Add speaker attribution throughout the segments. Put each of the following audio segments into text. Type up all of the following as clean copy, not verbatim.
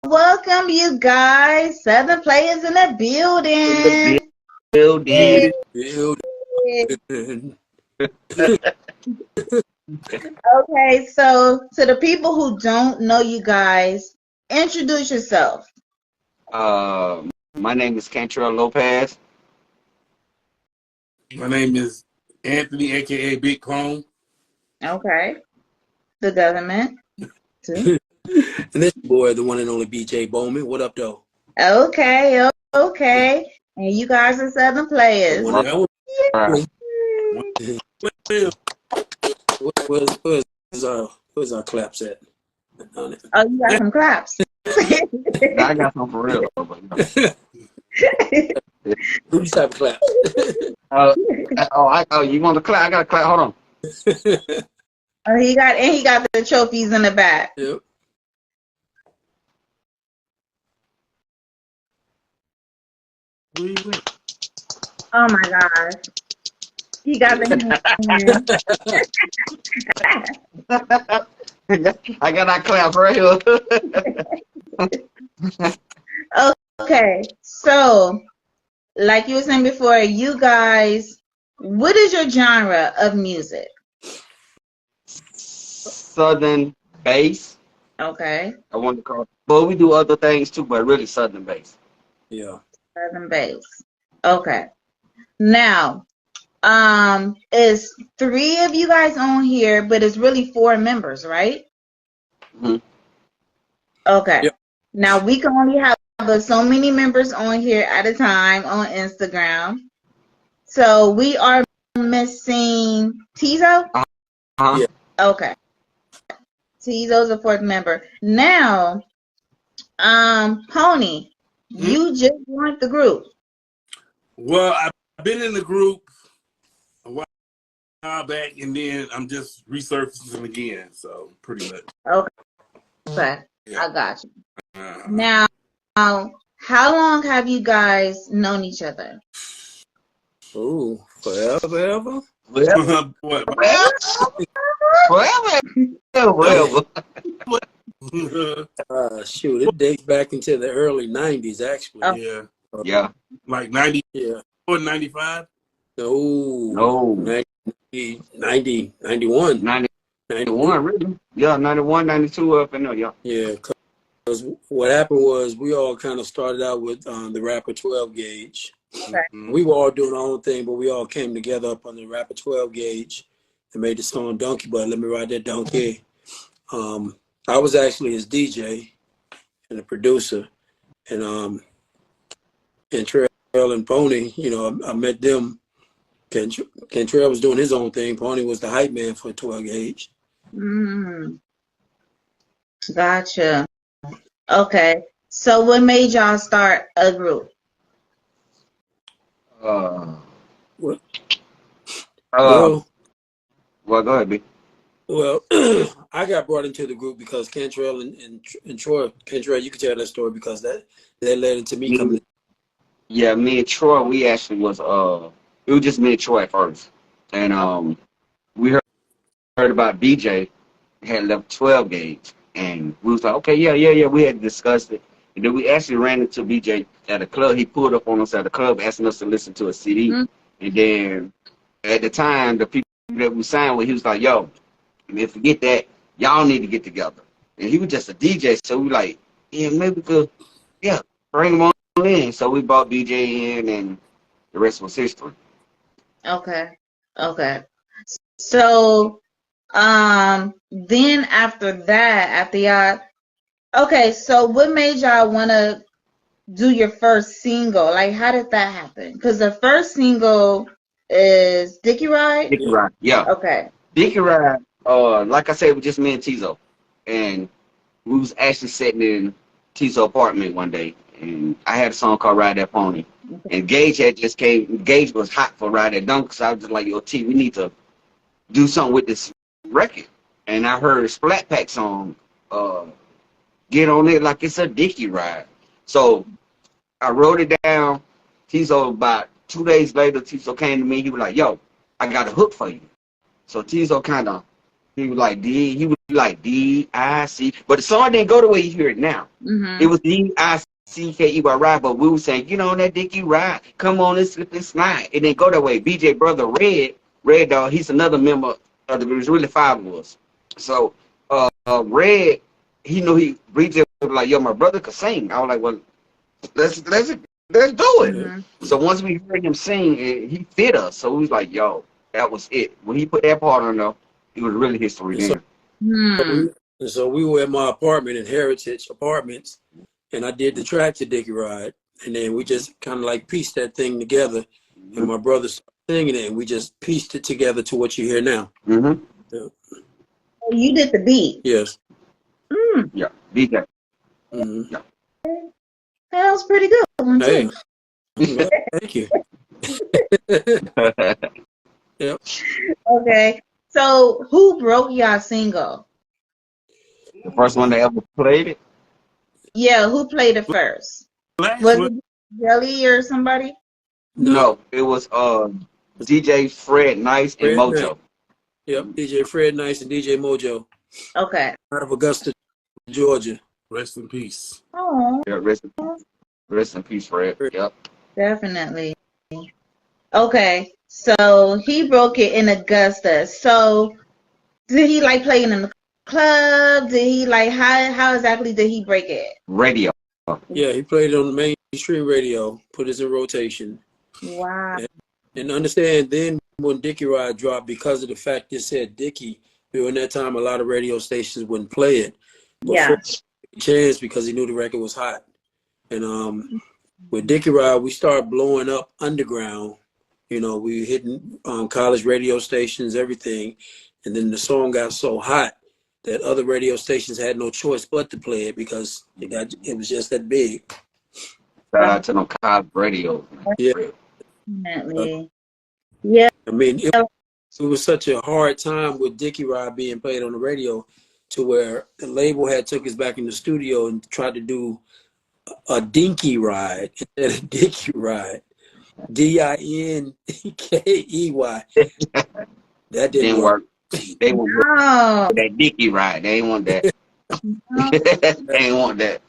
Speaker 1: welcome you guys. Southern Playas in the
Speaker 2: In the
Speaker 1: building.
Speaker 2: building.
Speaker 3: Building.
Speaker 1: Okay, so to the people who don't know you guys, introduce yourself.
Speaker 2: My name is Cantrell Lopez.
Speaker 3: My name is Anthony, aka Big Clone.
Speaker 1: Okay. The government. Too.
Speaker 4: And this boy, the one and only BJ Bowman. What up, though?
Speaker 1: Okay. And you guys are Southern Playas.
Speaker 4: One and only.
Speaker 2: Right.
Speaker 4: Where's our claps at?
Speaker 1: Oh, you got some claps.
Speaker 2: I got some for real.
Speaker 4: Who's type of claps?
Speaker 2: You want to clap? I got to clap. Hold on.
Speaker 1: He got the trophies in the back.
Speaker 4: Yep.
Speaker 1: Oh my gosh. He got the
Speaker 2: I got that clap right here.
Speaker 1: Okay, so like you were saying before, you guys, what is your genre of music?
Speaker 2: Southern bass.
Speaker 1: Okay,
Speaker 2: I want to call it. But we do other things too, but really Southern bass.
Speaker 4: Yeah.
Speaker 1: Southern bass. Okay. Now, it's 3 of you guys on here, but it's really 4 members, right?
Speaker 2: Mm-hmm.
Speaker 1: Okay.
Speaker 4: Yep.
Speaker 1: Now we can only have so many members on here at a time on Instagram. So we are missing Tizo?
Speaker 2: Uh-huh.
Speaker 4: Yeah.
Speaker 1: Okay. Tizo's a 4th member. Now, Pony, you just joined the group.
Speaker 3: Well, I've been in the group a while back, and then I'm just resurfacing again. So pretty much.
Speaker 1: Okay.
Speaker 3: Yeah.
Speaker 1: I got you. Now, how long have you guys known each other?
Speaker 4: Oh, forever.
Speaker 2: Well,
Speaker 3: What?
Speaker 2: well.
Speaker 4: Shoot, it dates back into the early 90s, actually.
Speaker 1: Oh.
Speaker 3: Yeah.
Speaker 2: Yeah.
Speaker 3: Like 90
Speaker 4: Yeah.
Speaker 3: or 95?
Speaker 4: No. 90, 91.
Speaker 2: 91, really? Yeah, 91, 92 up in there, yeah.
Speaker 4: Yeah, because what happened was we all kind of started out with the rapper 12 gauge.
Speaker 1: Okay.
Speaker 4: We were all doing our own thing, but we all came together up on the rapper 12 gauge and made the song Donkey Butt. Let me ride that donkey. I was actually his DJ and a producer, and Trail and Pony, I met them. Cantrell was doing his own thing. Pony was the hype man for 12 gauge.
Speaker 1: Gotcha. Okay. So what made y'all start a group?
Speaker 4: Well,
Speaker 2: Well, go ahead, B.
Speaker 4: Well, I got brought into the group because Cantrell and Troy. Cantrell, you can tell that story because that led into me coming.
Speaker 2: Yeah, me and Troy, we actually was it was just me and Troy at first, and we heard about BJ had left 12 gauge, and we was like, okay, yeah. We had discussed it, and then we actually ran into BJ at a club. He pulled up on us at a club, asking us to listen to a CD, and then at the time, the people that we signed with, he was like, yo. And forget that, y'all need to get together. And he was just a DJ, so we like, yeah, maybe we could, bring him on in. So we brought DJ in, and the rest was history.
Speaker 1: Okay. So, then after y'all, okay, so what made y'all want to do your first single? Like, how did that happen? Because the first single is Dickey Ride?
Speaker 2: Dickey Ride, yeah.
Speaker 1: Okay.
Speaker 2: Dickey Ride, like I said, it was just me and Tizo. And we was actually sitting in Tizo's apartment one day, and I had a song called Ride That Pony. And Gage had just came. Gage was hot for Ride That Donkey, so I was just like, yo, T, we need to do something with this record. And I heard a Splat Pack song, get on it like it's a Dickey Ride. So I wrote it down. Tizo, about 2 days later, Tizo came to me. He was like, yo, I got a hook for you. So Tizo kind of He was like D-I-C. But the song didn't go the way you hear it now. It was D-I-C-K-E-Y ride, but we were saying, get on that Dickey Ride. Come on and slip and slide. It didn't go that way. BJ brother Red Dog, he's another member of the, it was really 5 of us. So Red, he knew BJ was like, yo, my brother could sing. I was like, well, let's do it. So once we heard him sing, he fit us. So we was like, yo, that was it. When he put that part on there, it was really history then.
Speaker 4: So we were at my apartment in Heritage Apartments, and I did the track to Dickey Ride, and then we just kind of like pieced that thing together, and my brother started singing it, and we just pieced it together to what you hear now.
Speaker 1: You did the beat.
Speaker 4: Yes.
Speaker 2: Yeah, BJ.
Speaker 1: Yeah. That was pretty good one too.
Speaker 4: Hey. Thank you. Yep.
Speaker 1: Okay. So who broke y'all single?
Speaker 2: The first one that ever played it?
Speaker 1: Yeah, who played it first? Was it Jelly or somebody?
Speaker 2: No, it was DJ Fred Nice and Mojo.
Speaker 4: Nice. Yep, DJ Fred Nice and DJ Mojo.
Speaker 1: Okay.
Speaker 4: Out of Augusta, Georgia.
Speaker 3: Rest in peace.
Speaker 1: Oh.
Speaker 2: Yeah, rest in peace, Fred. Yep.
Speaker 1: Definitely. Okay. So he broke it in Augusta. So did he like playing in the club? Did he like how exactly did he break it?
Speaker 2: Radio.
Speaker 4: Yeah, he played it on the mainstream radio, put us in rotation.
Speaker 1: Wow.
Speaker 4: And understand then when Dickey Ride dropped, because of the fact it said Dickey, during that time a lot of radio stations wouldn't play it.
Speaker 1: Yeah.
Speaker 4: Chance because he knew the record was hot. And with Dickey Ride, we started blowing up underground. You know, we were hitting college radio stations, everything. And then the song got so hot that other radio stations had no choice but to play it because it was just that big.
Speaker 2: Shout out to them college radios.
Speaker 4: Yeah.
Speaker 1: Definitely. Yeah.
Speaker 4: I mean, it was such a hard time with Dickey Ride being played on the radio to where the label had took us back in the studio and tried to do a Dinky Ride instead of Dickey Ride. Dinkey. That didn't work.
Speaker 2: They want that Dickey Ride. They ain't want that. They ain't want that.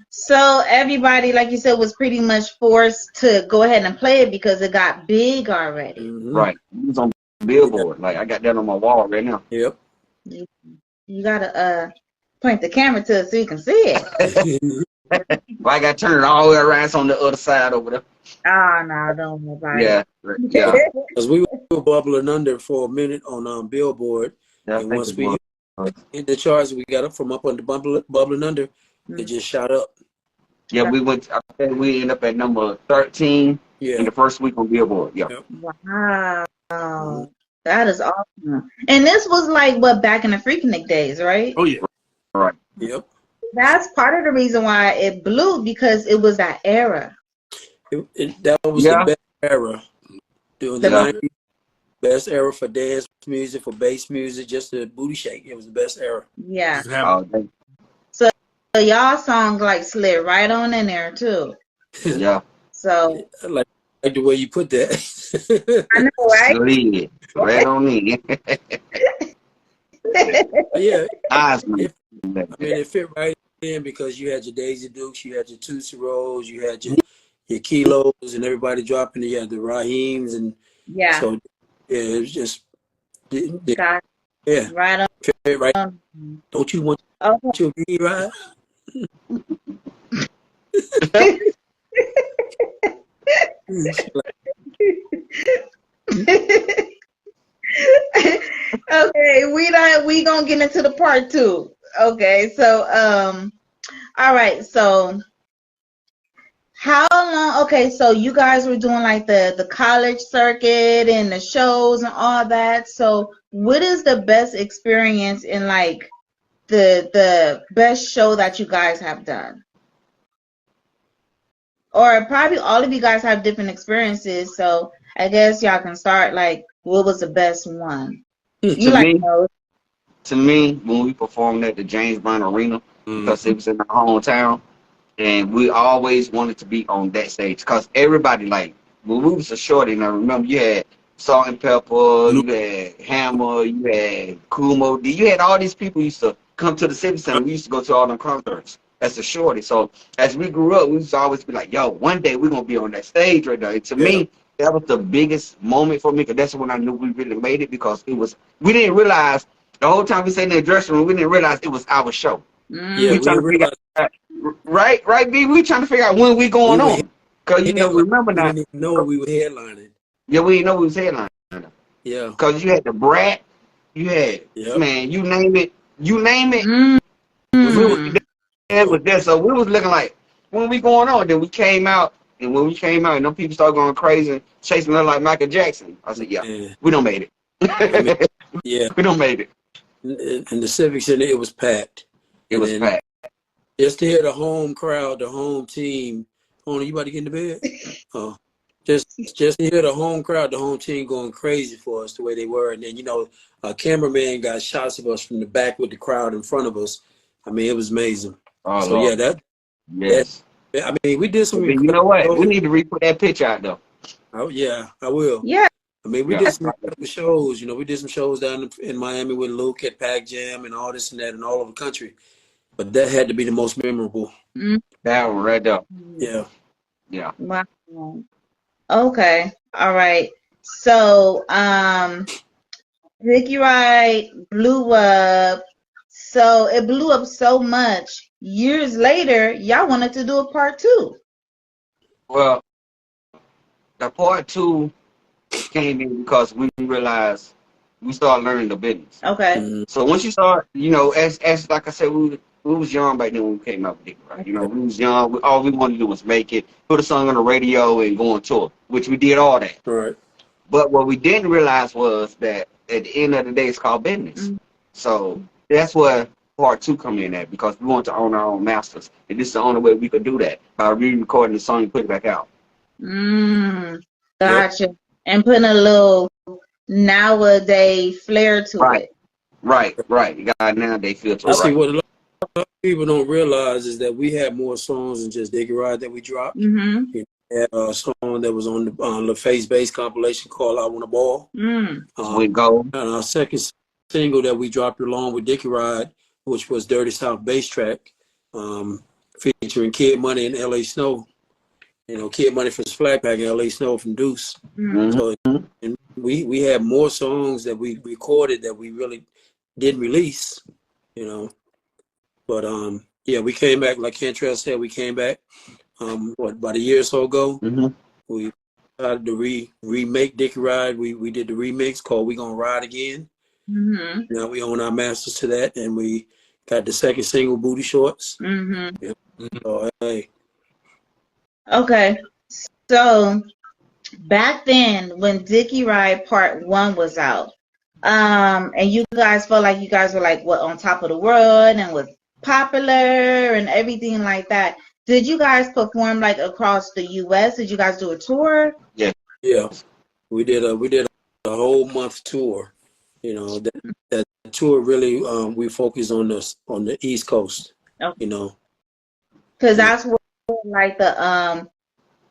Speaker 1: So everybody, like you said, was pretty much forced to go ahead and play it because it got big already.
Speaker 2: Right. It was on Billboard. Like I got that on my wall right now.
Speaker 4: Yep.
Speaker 1: You gotta point the camera to it so you can see it.
Speaker 2: Well, I got to turn it all the way around. It's on the other side over there.
Speaker 1: Oh no, don't worry about it.
Speaker 2: Yeah.
Speaker 4: Because we were bubbling under for a minute on Billboard, and once we hit the charts, we got up from up under bubbling under. It just shot up.
Speaker 2: Yeah, we ended up at number 13 in the first week on Billboard. Yeah.
Speaker 1: Wow. That is awesome. And this was like what, back in the Freaknik days, right?
Speaker 3: Oh yeah.
Speaker 2: Right.
Speaker 4: Yep.
Speaker 1: That's part of the reason why it blew, because it was that era.
Speaker 4: That was the best era during the 90s. Best era for dance music, for bass music, just the booty shake. It was the best era.
Speaker 1: Yeah.
Speaker 2: So
Speaker 1: y'all song like slid right on in there too.
Speaker 2: Yeah.
Speaker 1: So
Speaker 4: like the way you put that.
Speaker 1: I know, right?
Speaker 2: Slid right on in.
Speaker 4: Yeah.
Speaker 2: I
Speaker 4: mean, it fit right in because you had your Daisy Dukes, you had your Tootsie Rolls, you had your Kilos, and everybody dropping it. You had the Raheems, and so it was just
Speaker 1: right on.
Speaker 4: Fit right. Don't you want your Dickey Ride?
Speaker 1: Okay, we gonna get into the part 2. Okay, so all right, so how long? Okay, so you guys were doing like the college circuit and the shows and all that. So what is the best experience in like the best show that you guys have done? Or probably all of you guys have different experiences, so I guess y'all can start. Like, what was the best one?
Speaker 2: To me, when we performed at the James Brown Arena, because it was in our hometown, and we always wanted to be on that stage, because everybody, like, when we was a shorty, and I remember you had Salt and Pepper, you had Hammer, you had Kumo D. You had all these people used to come to the Civic Center. We used to go to all them concerts. That's a shorty. So as we grew up, we used to always be like, yo, one day we're going to be on that stage right there. And to me, that was the biggest moment for me, because that's when I knew we really made it, because it was, we didn't realize, the whole time we sat in the dressing room, we didn't realize it was our show.
Speaker 4: Yeah,
Speaker 2: We
Speaker 4: we
Speaker 2: trying
Speaker 4: didn't
Speaker 2: to figure
Speaker 4: realize
Speaker 2: out, right, B? We trying to figure out when we
Speaker 4: we
Speaker 2: going
Speaker 4: were
Speaker 2: on. Because, you know,
Speaker 4: headlining.
Speaker 2: remember
Speaker 4: We
Speaker 2: now,
Speaker 4: didn't even know we were headlining.
Speaker 2: yeah, we didn't know we was headlining.
Speaker 4: Yeah.
Speaker 2: Because you had the Brat, you had,
Speaker 4: Yep.
Speaker 2: man, you name it,
Speaker 1: Mm.
Speaker 2: we was
Speaker 1: Mm.
Speaker 2: there with that. So we was looking like, when we going on? Then we came out, and when we came out, and them people started going crazy, chasing us like Michael Jackson. I said, yeah,
Speaker 4: Man,
Speaker 2: we don't made
Speaker 4: I mean,
Speaker 2: it.
Speaker 4: yeah.
Speaker 2: We don't made it.
Speaker 4: In the Civic Center, it was packed.
Speaker 2: It
Speaker 4: And
Speaker 2: was
Speaker 4: then
Speaker 2: packed.
Speaker 4: just to hear the home crowd, the home team. Oh, you about to get into bed? Oh, just to hear the home crowd, the home team going crazy for us the way they were. And then, you know, a cameraman got shots of us from the back with the crowd in front of us. I mean, it was amazing.
Speaker 2: Oh,
Speaker 4: So, yeah,
Speaker 2: Lord.
Speaker 4: that
Speaker 2: Yes.
Speaker 4: I mean, we did some
Speaker 2: But you know
Speaker 4: incredible
Speaker 2: what? We
Speaker 4: shows.
Speaker 2: need to re-put that picture out, though.
Speaker 4: Oh, yeah, I will.
Speaker 1: Yeah.
Speaker 4: I mean, we
Speaker 2: Yeah.
Speaker 4: did some incredible shows. You know, we did some shows down in Miami with Luke at Pac Jam and all this and that and all over the country. But that had to be the most memorable.
Speaker 1: Mm.
Speaker 2: That one right there.
Speaker 4: Yeah.
Speaker 2: Yeah.
Speaker 1: Wow. Okay. All right. So, Dickey Ride blew up. So it blew up so much. Years later, y'all wanted to do a part two.
Speaker 2: Well, the part two came in because we realized we started learning the business.
Speaker 1: Okay.
Speaker 4: Mhm.
Speaker 2: So once you start, you know, as like I said, we was young back then when we came out with it, right? You know, we was young. All we wanted to do was make it, put a song on the radio, and go on tour, which we did all that.
Speaker 4: All right.
Speaker 2: But what we didn't realize was that at the end of the day, it's called business.
Speaker 1: Mm.
Speaker 2: So that's where part two come in at, because we want to own our own masters, and this is the only way we could do that, by re-recording the song and put it back out.
Speaker 1: Gotcha. And putting a little nowadays flair to
Speaker 2: Right.
Speaker 1: it.
Speaker 2: Right. You got nowadays filter,
Speaker 4: And see,
Speaker 2: right?
Speaker 4: what a lot of people don't realize is that we had more songs than just Dickey Ride that we dropped.
Speaker 1: Mm-hmm.
Speaker 4: We had a song that was on the LaFace Bass compilation called I Want a Ball.
Speaker 2: We go.
Speaker 4: And our second single that we dropped along with Dickey Ride, which was Dirty South Bass Track, featuring Kid Money and L.A. Snow. You know, Kid Money from Flat Pack and L.A. Snow from Deuce.
Speaker 2: Mm-hmm.
Speaker 4: So and we had more songs that we recorded that we really didn't release, you know. But yeah, we came back, like Cantrell said, we came back about a year or so ago.
Speaker 2: Mm-hmm.
Speaker 4: We decided to remake Dickey Ride. We did the remix called We Gonna Ride Again.
Speaker 1: Mm-hmm.
Speaker 4: Now we own our masters to that, and we got the second single, Booty Shorts.
Speaker 1: Mm-hmm.
Speaker 4: Yeah. So, hey.
Speaker 1: Okay. So back then when Dickey Ride Part 1 was out, and you guys felt like you guys were like what, on top of the world and was popular and everything like that. Did you guys perform like across the US? Did you guys do a tour?
Speaker 2: Yeah.
Speaker 4: Yeah. We did a whole month tour. You know, that tour really we focused on the East Coast.
Speaker 1: Okay.
Speaker 4: You know.
Speaker 1: Because that's where like the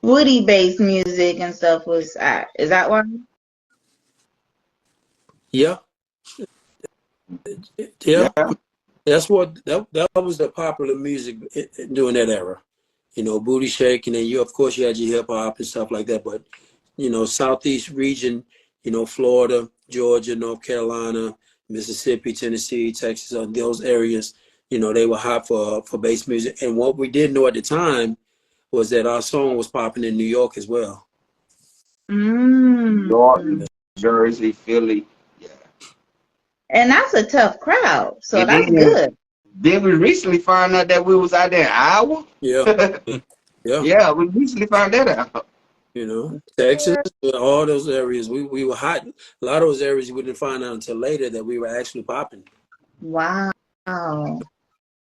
Speaker 1: woody based music and stuff was at. Is that why?
Speaker 4: Yeah. Yeah. That's what that was the popular music during that era. You know, booty shake, and then you had your hip hop and stuff like that. But you know, Southeast region, you know, Florida, Georgia, North Carolina, Mississippi, Tennessee, Texas, those areas, you know, they were hot for bass music. And what we didn't know at the time was that our song was popping in New York as well.
Speaker 1: New
Speaker 2: York, Jersey, Philly. Yeah.
Speaker 1: And that's a tough crowd. So
Speaker 2: And
Speaker 1: that's good.
Speaker 2: Then we recently found out that we was out there in Iowa.
Speaker 4: Yeah.
Speaker 2: Yeah, we recently found that out.
Speaker 4: You know, Texas, all those areas, we were hot. A lot of those areas we didn't find out until later that we were actually popping.
Speaker 1: Wow.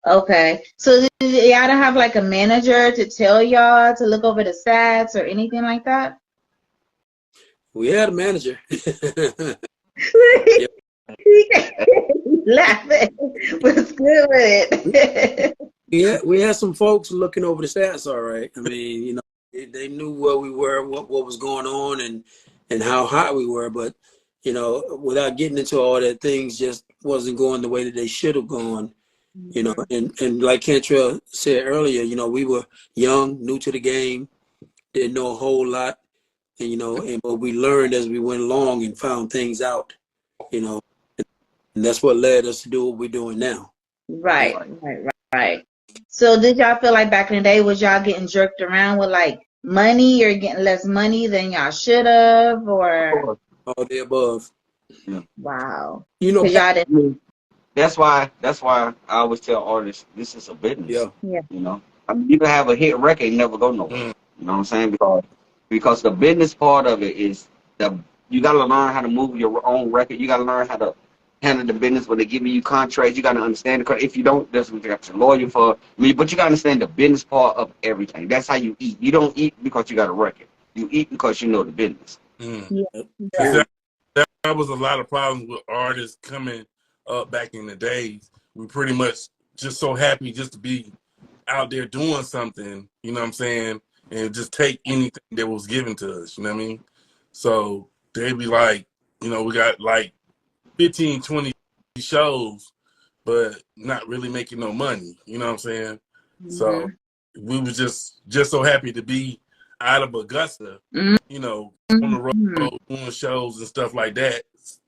Speaker 1: Okay. So did y'all have like a manager to tell y'all to look over the stats or anything like that?
Speaker 4: We had a manager.
Speaker 1: Yep. Laughing was good with it.
Speaker 4: We had some folks looking over the stats, all right. I mean, you know, they knew where we were, what was going on, and how hot we were. But, you know, without getting into all that, things just wasn't going the way that they should have gone. You know, and like Kentrell said earlier, you know, we were young, new to the game, didn't know a whole lot, and you know, but we learned as we went along and found things out, you know, and that's what led us to do what we're doing now.
Speaker 1: Right, right. So did y'all feel like back in the day, was y'all getting jerked around with like money or getting less money than y'all should have, or
Speaker 4: All the above.
Speaker 2: Yeah.
Speaker 1: wow?
Speaker 4: You know,
Speaker 1: Because y'all didn't.
Speaker 2: That's why I always tell artists this is a business.
Speaker 4: yeah.
Speaker 1: Yeah.
Speaker 2: You know, I mean, you can have a hit record and never go nowhere. You know what I'm saying? Because the business part of it is you got to learn how to move your own record. You got to learn how to handle the business when they're giving you contracts. You got to understand the. If you don't, that's what you got your lawyer for. I mean, but you got to understand the business part of everything. That's how you eat. You don't eat because you got a record. You eat because you know the business.
Speaker 1: Yeah.
Speaker 3: That was a lot of problems with artists coming up back in the days. We pretty much just so happy just to be out there doing something, you know what I'm saying, and just take anything that was given to us, you know what I mean? So they'd be like, you know, we got like 15, 20 shows, but not really making no money, you know what I'm saying? So we was just so happy to be out of Augusta, you know, on the road, doing shows and stuff like that,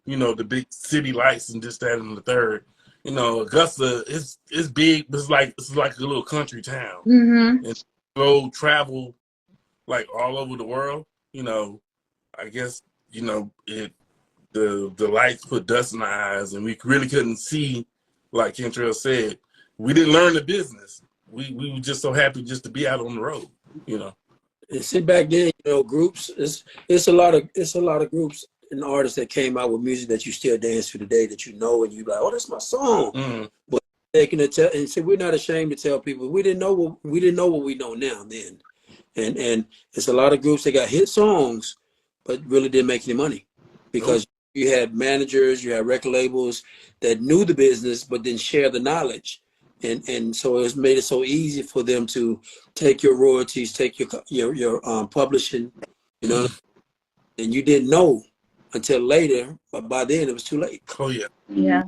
Speaker 3: you know, the big city lights and this, that, and the third. You know, Augusta is big, but it's like a little country town. And go travel like all over the world, you know, I guess, you know, the lights put dust in our eyes and we really couldn't see, like Kentrell said. We didn't learn the business. We were just so happy just to be out on the road, you know.
Speaker 4: And see, back then, you know, groups, it's a lot of groups and artists that came out with music that you still dance to today that you know and you like, oh, that's my song. But taking it and see, we're not ashamed to tell people we didn't know what we know now then. And it's a lot of groups that got hit songs but really didn't make any money because you had managers, you had record labels that knew the business but didn't share the knowledge. And so it's made it so easy for them to take your royalties, take your publishing, you know, and you didn't know until later, but by then it was too late.
Speaker 3: Oh yeah.
Speaker 1: Yeah.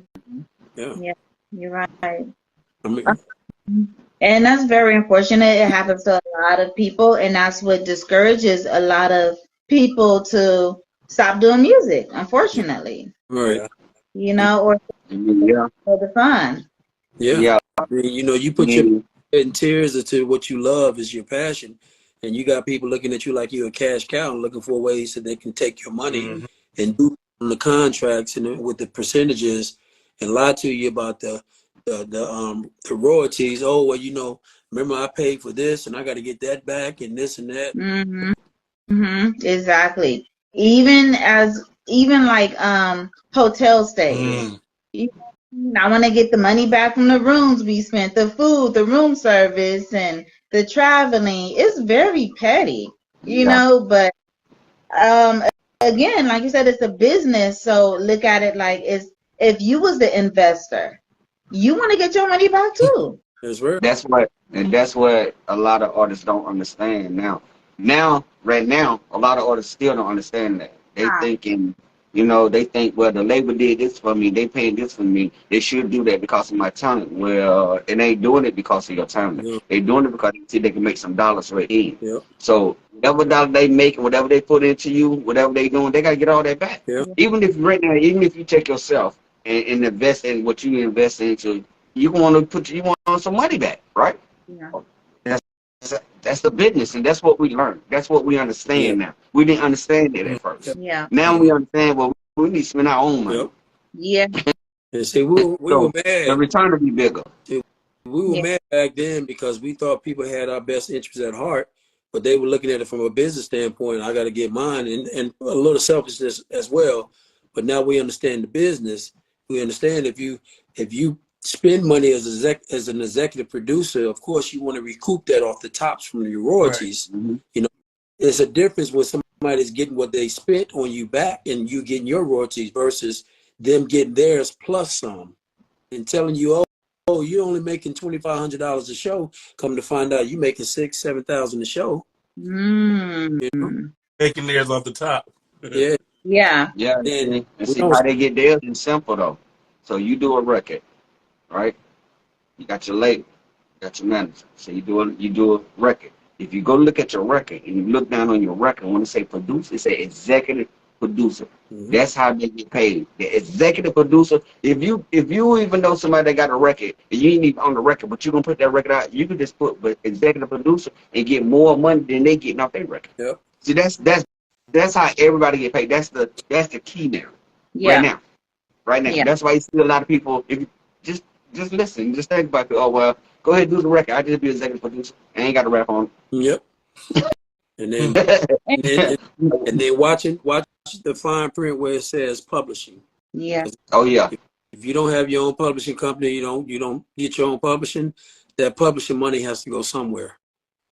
Speaker 4: Yeah.
Speaker 1: You're right.
Speaker 4: I mean,
Speaker 1: And that's very unfortunate. It happens to a lot of people, and that's what discourages a lot of people to stop doing music, unfortunately.
Speaker 4: right.
Speaker 1: You know, or for the fun.
Speaker 4: Yeah. I mean, you know, you put your and tears into what you love is your passion, and you got people looking at you like you're a cash cow and looking for ways that they can take your money and do on the contracts and with the percentages and lie to you about the royalties. Oh, well, you know, remember I paid for this and I got to get that back and this and that.
Speaker 1: Exactly. Even like hotel stays. I want to get the money back from the rooms we spent, the food, the room service, and the traveling. It's very petty, you know, but again, like you said, it's a business, so look at it like if you was the investor, you want to get your money back too.
Speaker 4: That's right.
Speaker 2: That's what a lot of artists don't understand now. Right now, a lot of artists still don't understand that. They thinking, you know, they think, well, the label did this for me, they paid this for me, they should do that because of my talent. Well, it ain't doing it because of your talent. They doing it because they see they can make some dollars right in. So whatever dollar they make, whatever they put into you, whatever they doing, they gotta get all that back. Even if you take yourself and invest in what you invest into, you want some money back, right? That's the business, and that's what we learned. That's what we understand now. We didn't understand it at first. Now we understand. Well, we need to spend our own money.
Speaker 4: And see, we were mad.
Speaker 2: The return will be bigger.
Speaker 4: See, we were mad back then because we thought people had our best interests at heart, but they were looking at it from a business standpoint. I got to get mine, and a little selfishness as well. But now we understand the business. We understand if you spend money as an executive producer, of course you want to recoup that off the tops from your royalties. You know, there's a difference when somebody's getting what they spent on you back and you getting your royalties versus them getting theirs plus some and telling you, oh, you're only making $2,500 a show. Come to find out you making $6,000-7,000 a show.
Speaker 3: You know? Taking theirs off the top.
Speaker 4: Yeah.
Speaker 1: Yeah.
Speaker 2: Yeah,
Speaker 4: Then
Speaker 2: and
Speaker 4: we
Speaker 2: see
Speaker 4: don't.
Speaker 2: how they get theirs is simple though. So you do a record, right? You got your label, you got your manager. So you do a record. If you go look at your record and you look down on your record, when it say producer, it say executive producer.
Speaker 4: Mhm.
Speaker 2: That's how they get paid. The executive producer. If you even know somebody that got a record and you ain't even on the record, but you gonna put that record out, you can just put but executive producer and get more money than they getting off their record.
Speaker 4: Yep.
Speaker 2: See, that's how everybody get paid. That's the key now. Right
Speaker 1: Yeah.
Speaker 2: now. Right now.
Speaker 1: Yeah.
Speaker 2: That's why you see a lot of people. If you just listen, just think about it. Oh well, go ahead and do the record. I just be executive producer. I ain't got to rap on.
Speaker 4: Yep. And then and then, and then watch the fine print where it says publishing.
Speaker 1: Yeah.
Speaker 2: Oh yeah,
Speaker 4: If you don't have your own publishing company, you don't get your own publishing. That publishing money has to go somewhere.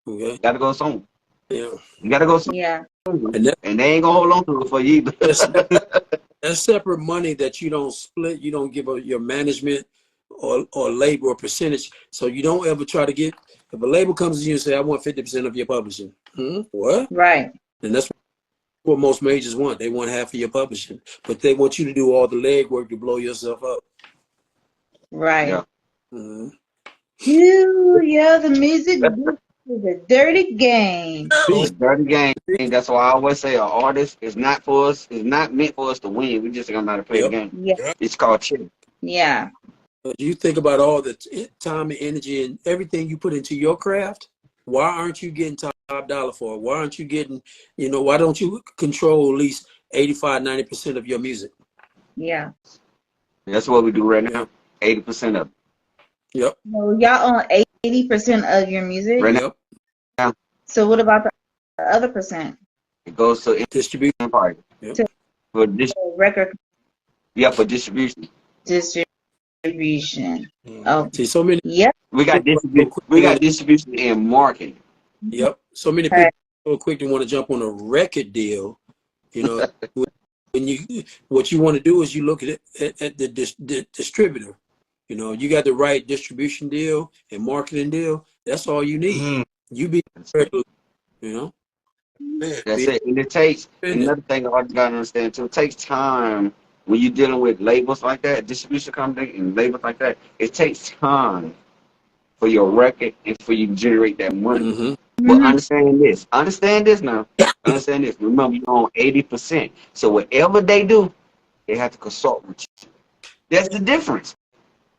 Speaker 4: Okay.
Speaker 2: got to go somewhere.
Speaker 4: Yeah.
Speaker 2: You got to go
Speaker 1: Yeah.
Speaker 2: somewhere,
Speaker 4: And
Speaker 2: and they ain't gonna hold on to it for you either.
Speaker 4: that's separate money that you don't split. You don't give your management or labor or percentage. So you don't ever try to get. If a label comes to you and say, "I want 50% of your publishing," what?
Speaker 1: Right.
Speaker 4: And that's what most majors want. They want half of your publishing, but they want you to do all the legwork to blow yourself up.
Speaker 1: Right.
Speaker 2: Yeah.
Speaker 4: Mm-hmm.
Speaker 1: Yeah, the music is a dirty game.
Speaker 2: It's a dirty game. That's why I always say an artist is not for us. It's not meant for us to win. We just gonna know how to play the
Speaker 4: Yep.
Speaker 2: game.
Speaker 1: Yeah.
Speaker 2: It's called chess.
Speaker 1: Yeah.
Speaker 4: You think about all the time and energy and everything you put into your craft. Why aren't you getting top dollar for it? Why aren't you getting, why don't you control at least 85-90% of your music?
Speaker 1: Yeah.
Speaker 2: That's what we do right
Speaker 4: Yeah.
Speaker 2: now. 80% of it.
Speaker 4: Yep.
Speaker 1: So y'all own 80% of your music.
Speaker 2: Right
Speaker 4: Yep.
Speaker 2: now,
Speaker 1: So what about the other percent?
Speaker 2: it goes to
Speaker 4: Distribution.
Speaker 2: party
Speaker 4: Yep.
Speaker 1: To
Speaker 2: for
Speaker 1: record
Speaker 2: for distribution.
Speaker 1: distribution.
Speaker 3: Mhm.
Speaker 1: Oh,
Speaker 4: See, so many
Speaker 1: yep.
Speaker 2: We got
Speaker 4: people are so
Speaker 2: distribution.
Speaker 4: quick
Speaker 2: We
Speaker 4: to
Speaker 2: got distribution and marketing.
Speaker 4: Yep. So many people
Speaker 1: Okay.
Speaker 4: are so quick to want to jump on a record deal. When what you want to do is you look at it at the distributor. You got the right distribution deal and marketing deal. That's all you need.
Speaker 3: Mhm.
Speaker 4: You be regular, you know.
Speaker 2: That's
Speaker 4: Be
Speaker 2: it. And it takes
Speaker 4: independent.
Speaker 2: another thing I gotta understand too. It takes time when you're dealing with labels like that, distribution company and labels like that. It takes time for your record and for you to generate that money.
Speaker 4: Mm-hmm.
Speaker 2: But
Speaker 1: Mhm.
Speaker 2: understand this. Understand this now. Understand this. Remember, you're on 80%. So whatever they do, they have to consult with you. That's the difference.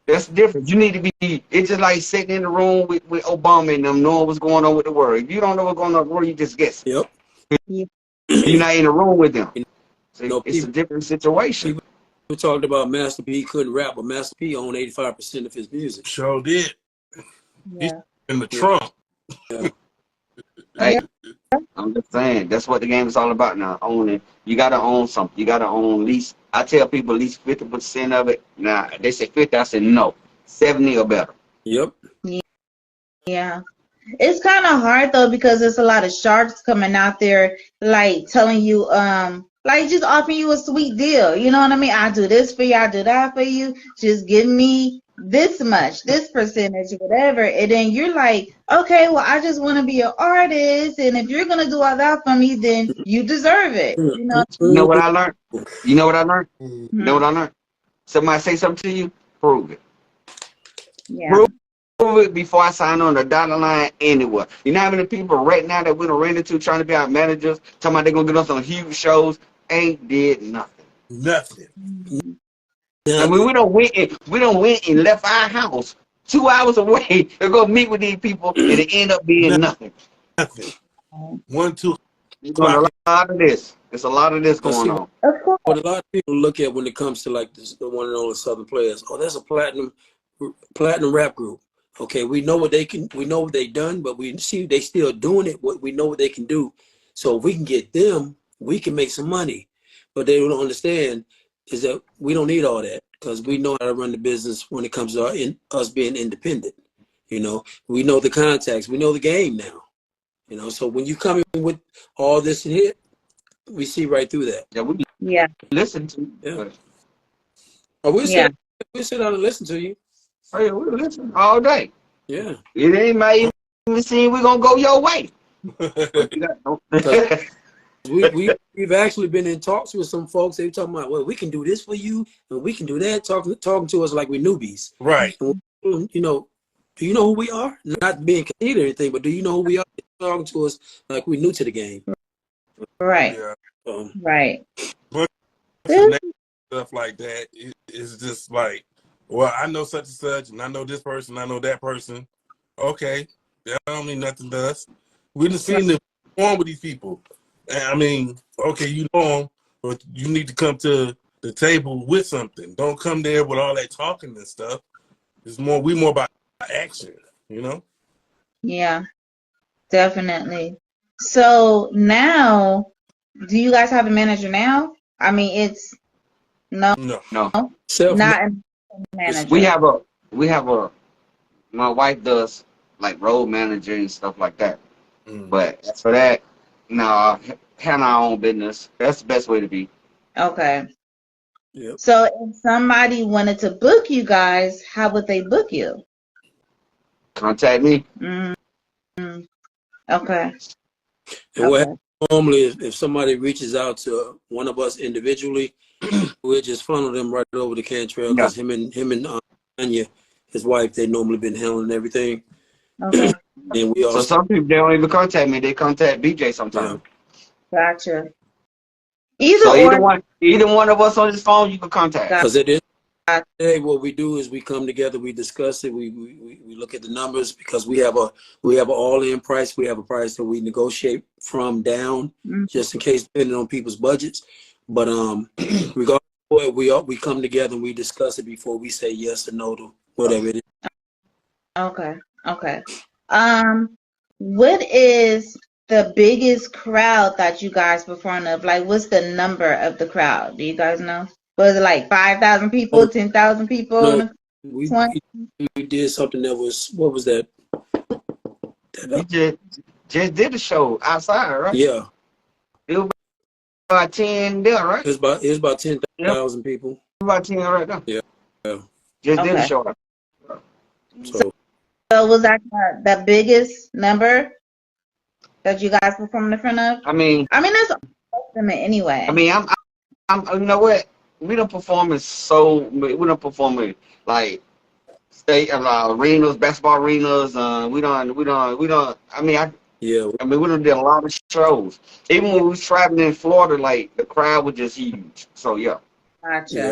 Speaker 2: That's the difference. You need to be. It's just like sitting in the room with Obama and them, knowing what's going on with the world. If you don't know what's going on with the world, you just guess.
Speaker 4: Yep.
Speaker 1: Yeah.
Speaker 2: You're not in the room with them.
Speaker 4: You
Speaker 2: So
Speaker 4: know,
Speaker 2: it's a
Speaker 4: people
Speaker 2: different situation.
Speaker 4: talked about Master P couldn't rap, but Master P owned 85% of his music.
Speaker 3: Sure did. He's
Speaker 1: Yeah.
Speaker 3: in the trunk.
Speaker 4: Yeah.
Speaker 2: Hey, I'm just saying, that's what the game is all about now. Owning. You got to own something. You got to own at least. I tell people at least 50% of it. Now they say 50. I said no, 70 or better.
Speaker 4: Yep.
Speaker 1: Yeah. It's kind of hard though because there's a lot of sharks coming out there like telling you like just offering you a sweet deal. You know what I mean? I do this for you, I do that for you. Just give me this much, this percentage, whatever. And then you're like, okay, well I just want to be an artist, and if you're gonna do all that for me, then you deserve it. You know?
Speaker 2: You know what I learned? You know what I learned?
Speaker 3: Mhm.
Speaker 2: You know what I learned? Somebody say something to you, prove it.
Speaker 1: Yeah.
Speaker 2: Prove it before I sign on the dotted line anywhere. You know how many people right now that we done ran into trying to be our managers, talking about they're gonna get us on huge shows, ain't did nothing.
Speaker 3: Nothing.
Speaker 2: I mean, we don't went and left our house 2 hours away to go meet with these people, and it end up being nothing.
Speaker 3: Nothing. 1, 2
Speaker 2: You're doing a
Speaker 3: o'clock.
Speaker 2: lot of this. There's a lot of this
Speaker 4: Let's see
Speaker 2: going on.
Speaker 1: Of course.
Speaker 4: what a lot of people look at when it comes to like the one and only Southern Playas. Oh, that's a platinum rap group. Okay, we know what they can. We know what they've done, but we see they still doing it. What we know what they can do. So if we can get them, we can make some money. But they don't understand is that we don't need all that because we know how to run the business when it comes to us being independent. We know the contacts. We know the game now. So when you come in with all this and here, we see right through that.
Speaker 2: Yeah, we
Speaker 1: Yeah.
Speaker 2: listen to you.
Speaker 4: Yeah.
Speaker 2: But,
Speaker 4: Oh, we'll
Speaker 1: Yeah.
Speaker 4: sit down and listen to you.
Speaker 2: oh yeah, we listen all day.
Speaker 4: Yeah.
Speaker 2: It ain't might even seem we're gonna go your way. But you got,
Speaker 4: we've actually been in talks with some folks. They were talking about, well, we can do this for you, and we can do that. Talking to us like we're newbies,
Speaker 3: Right.
Speaker 4: And, you know, do you know who we are? Not being conceited or anything, but do you know who we are? They're talking to us like we're new to the game.
Speaker 1: Right.
Speaker 3: Yeah.
Speaker 1: Right.
Speaker 3: Bunch of stuff like that. It's just like, well, I know such and such, and I know this person, I know that person. Okay, that don't mean nothing to us. We done seen them perform with these people. And I mean, okay, you know them, but you need to come to the table with something. Don't come there with all that talking and stuff. We more about action, you know?
Speaker 1: Yeah, definitely. So now, do you guys have a manager now? I mean, it's no,
Speaker 3: No.
Speaker 2: No,
Speaker 1: not a
Speaker 2: we
Speaker 1: manager.
Speaker 2: have a. My wife does like road manager and stuff like that. But as for that, no, having our own business. That's the best way to be.
Speaker 1: Okay.
Speaker 4: Yep.
Speaker 1: So if somebody wanted to book you guys, how would they book you?
Speaker 2: Contact me.
Speaker 1: Mm, okay.
Speaker 4: And what happens normally is if somebody reaches out to one of us individually, we'll just funnel them right over the Cantrell
Speaker 2: Yeah.
Speaker 4: because him and Anya, his wife, they normally been handling everything.
Speaker 1: Okay.
Speaker 4: Then we
Speaker 2: So
Speaker 4: also,
Speaker 2: some people they don't even contact me. They contact BJ
Speaker 4: yeah,
Speaker 2: sometimes.
Speaker 1: Gotcha. Either
Speaker 2: So
Speaker 1: or.
Speaker 2: either one of us on this phone, you can contact.
Speaker 4: because at the end of the day, what we do is we come together, we discuss it, we look at the numbers because we have an all-in price, we have a price that we negotiate from down, just in case depending on people's budgets. But regardless of what we come together and we discuss it before we say yes or no to whatever it is.
Speaker 1: Okay. Okay. What is the biggest crowd that you guys perform of? Like, what's the number of the crowd? Do you guys know? Was it like 5,000 people, 10,000 people?
Speaker 4: No, we did something that was, what was that?
Speaker 2: You just did a show outside, right?
Speaker 4: Yeah,
Speaker 2: It was about 10 there, right?
Speaker 4: it was about
Speaker 2: Yeah,
Speaker 4: 10,000 people.
Speaker 2: about 10 right there.
Speaker 4: Yeah.
Speaker 2: Just did a
Speaker 1: Okay.
Speaker 2: show.
Speaker 4: So
Speaker 1: So was that the biggest number that you guys performed in front of?
Speaker 2: I mean,
Speaker 1: That's an estimate anyway.
Speaker 2: I'm. You know what? We don't perform we don't perform in like state arenas, basketball arenas. We don't.
Speaker 4: yeah,
Speaker 2: We done did a lot of shows. Even when we was traveling in Florida, like the crowd was just huge. So yeah.
Speaker 4: yeah.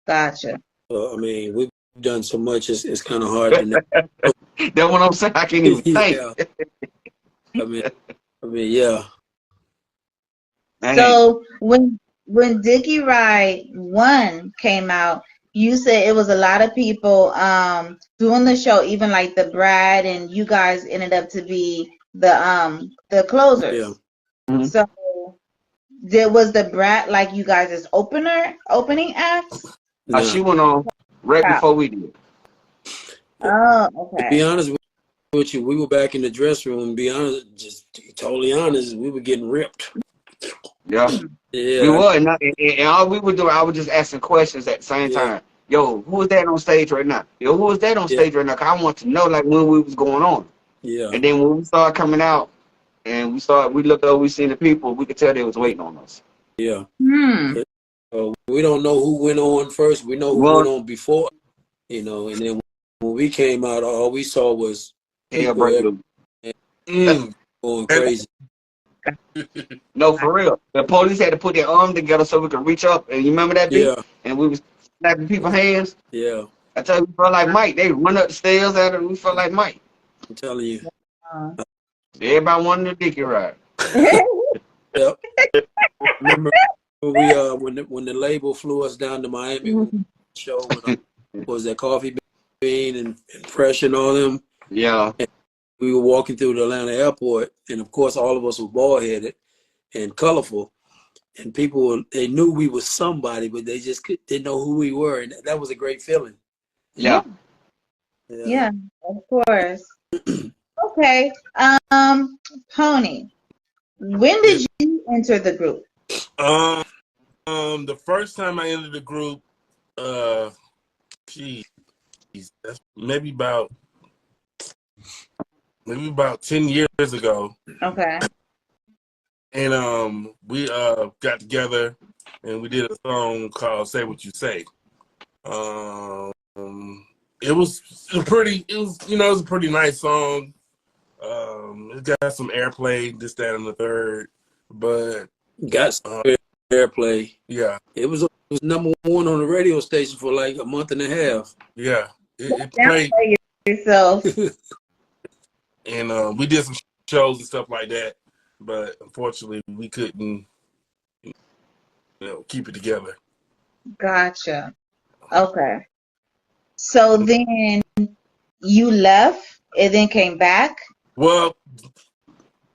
Speaker 1: Gotcha.
Speaker 4: We've done so much, it's kind of hard to know.
Speaker 2: That's what I'm saying. I can't even think.
Speaker 4: Yeah. Yeah.
Speaker 1: So when Dickey Ride 1 came out, you said it was a lot of people doing the show, even like the Brad, and you guys ended up to be the closers.
Speaker 4: Yeah.
Speaker 2: Mm-hmm.
Speaker 1: So was the Brad like you guys' opening act?
Speaker 4: Nah.
Speaker 2: She went on right before we did.
Speaker 1: Oh,
Speaker 4: To
Speaker 1: okay.
Speaker 4: be honest with you, we were back in the dress room. Be honest, just to be totally honest, we were getting ripped.
Speaker 2: Yeah.
Speaker 4: Yeah.
Speaker 2: We were, and all we were doing, I was just asking questions at the same time. Yo, who is that on stage right now? Yo, who is that on stage right now? Cause I want to know like when we was going on.
Speaker 4: Yeah.
Speaker 2: And then when we started coming out, and we looked over, we seen the people, we could tell they was waiting on us.
Speaker 4: Yeah. We don't know who went on first. We know who went on before, and then when we came out, all we saw was people going crazy.
Speaker 2: No, for real. The police had to put their arm together so we could reach up. And you remember that beat?
Speaker 4: Yeah.
Speaker 2: And we was snapping people's hands.
Speaker 4: Yeah.
Speaker 2: I tell you, we felt like Mike. They run up the stairs at it. We felt like Mike.
Speaker 4: I'm telling you.
Speaker 2: Everybody wanted the Dickey Ride.
Speaker 4: Yep. Remember when the label flew us down to Miami show with was that Coffee Bean and Fresh and all them?
Speaker 2: Yeah.
Speaker 4: And we were walking through the Atlanta airport, and of course all of us were bald headed and colorful, and people they knew we was somebody, but they just didn't know who we were, and that was a great feeling.
Speaker 2: Yeah.
Speaker 1: Yeah, of course. Okay. Pony, when did you enter the group?
Speaker 3: The first time I entered the group, that's maybe about 10 years ago.
Speaker 1: Okay.
Speaker 3: And we got together and we did a song called "Say What You Say." It was a pretty nice song. It got some airplay, this, that, and the third, but
Speaker 4: got some airplay.
Speaker 3: Yeah,
Speaker 4: it was #1 on the radio station for like a month and a half.
Speaker 3: Yeah, it played
Speaker 1: yourself.
Speaker 3: And we did some shows and stuff like that, but unfortunately we couldn't, keep it together.
Speaker 1: Gotcha. Okay. So then you left and then came back?
Speaker 3: Well,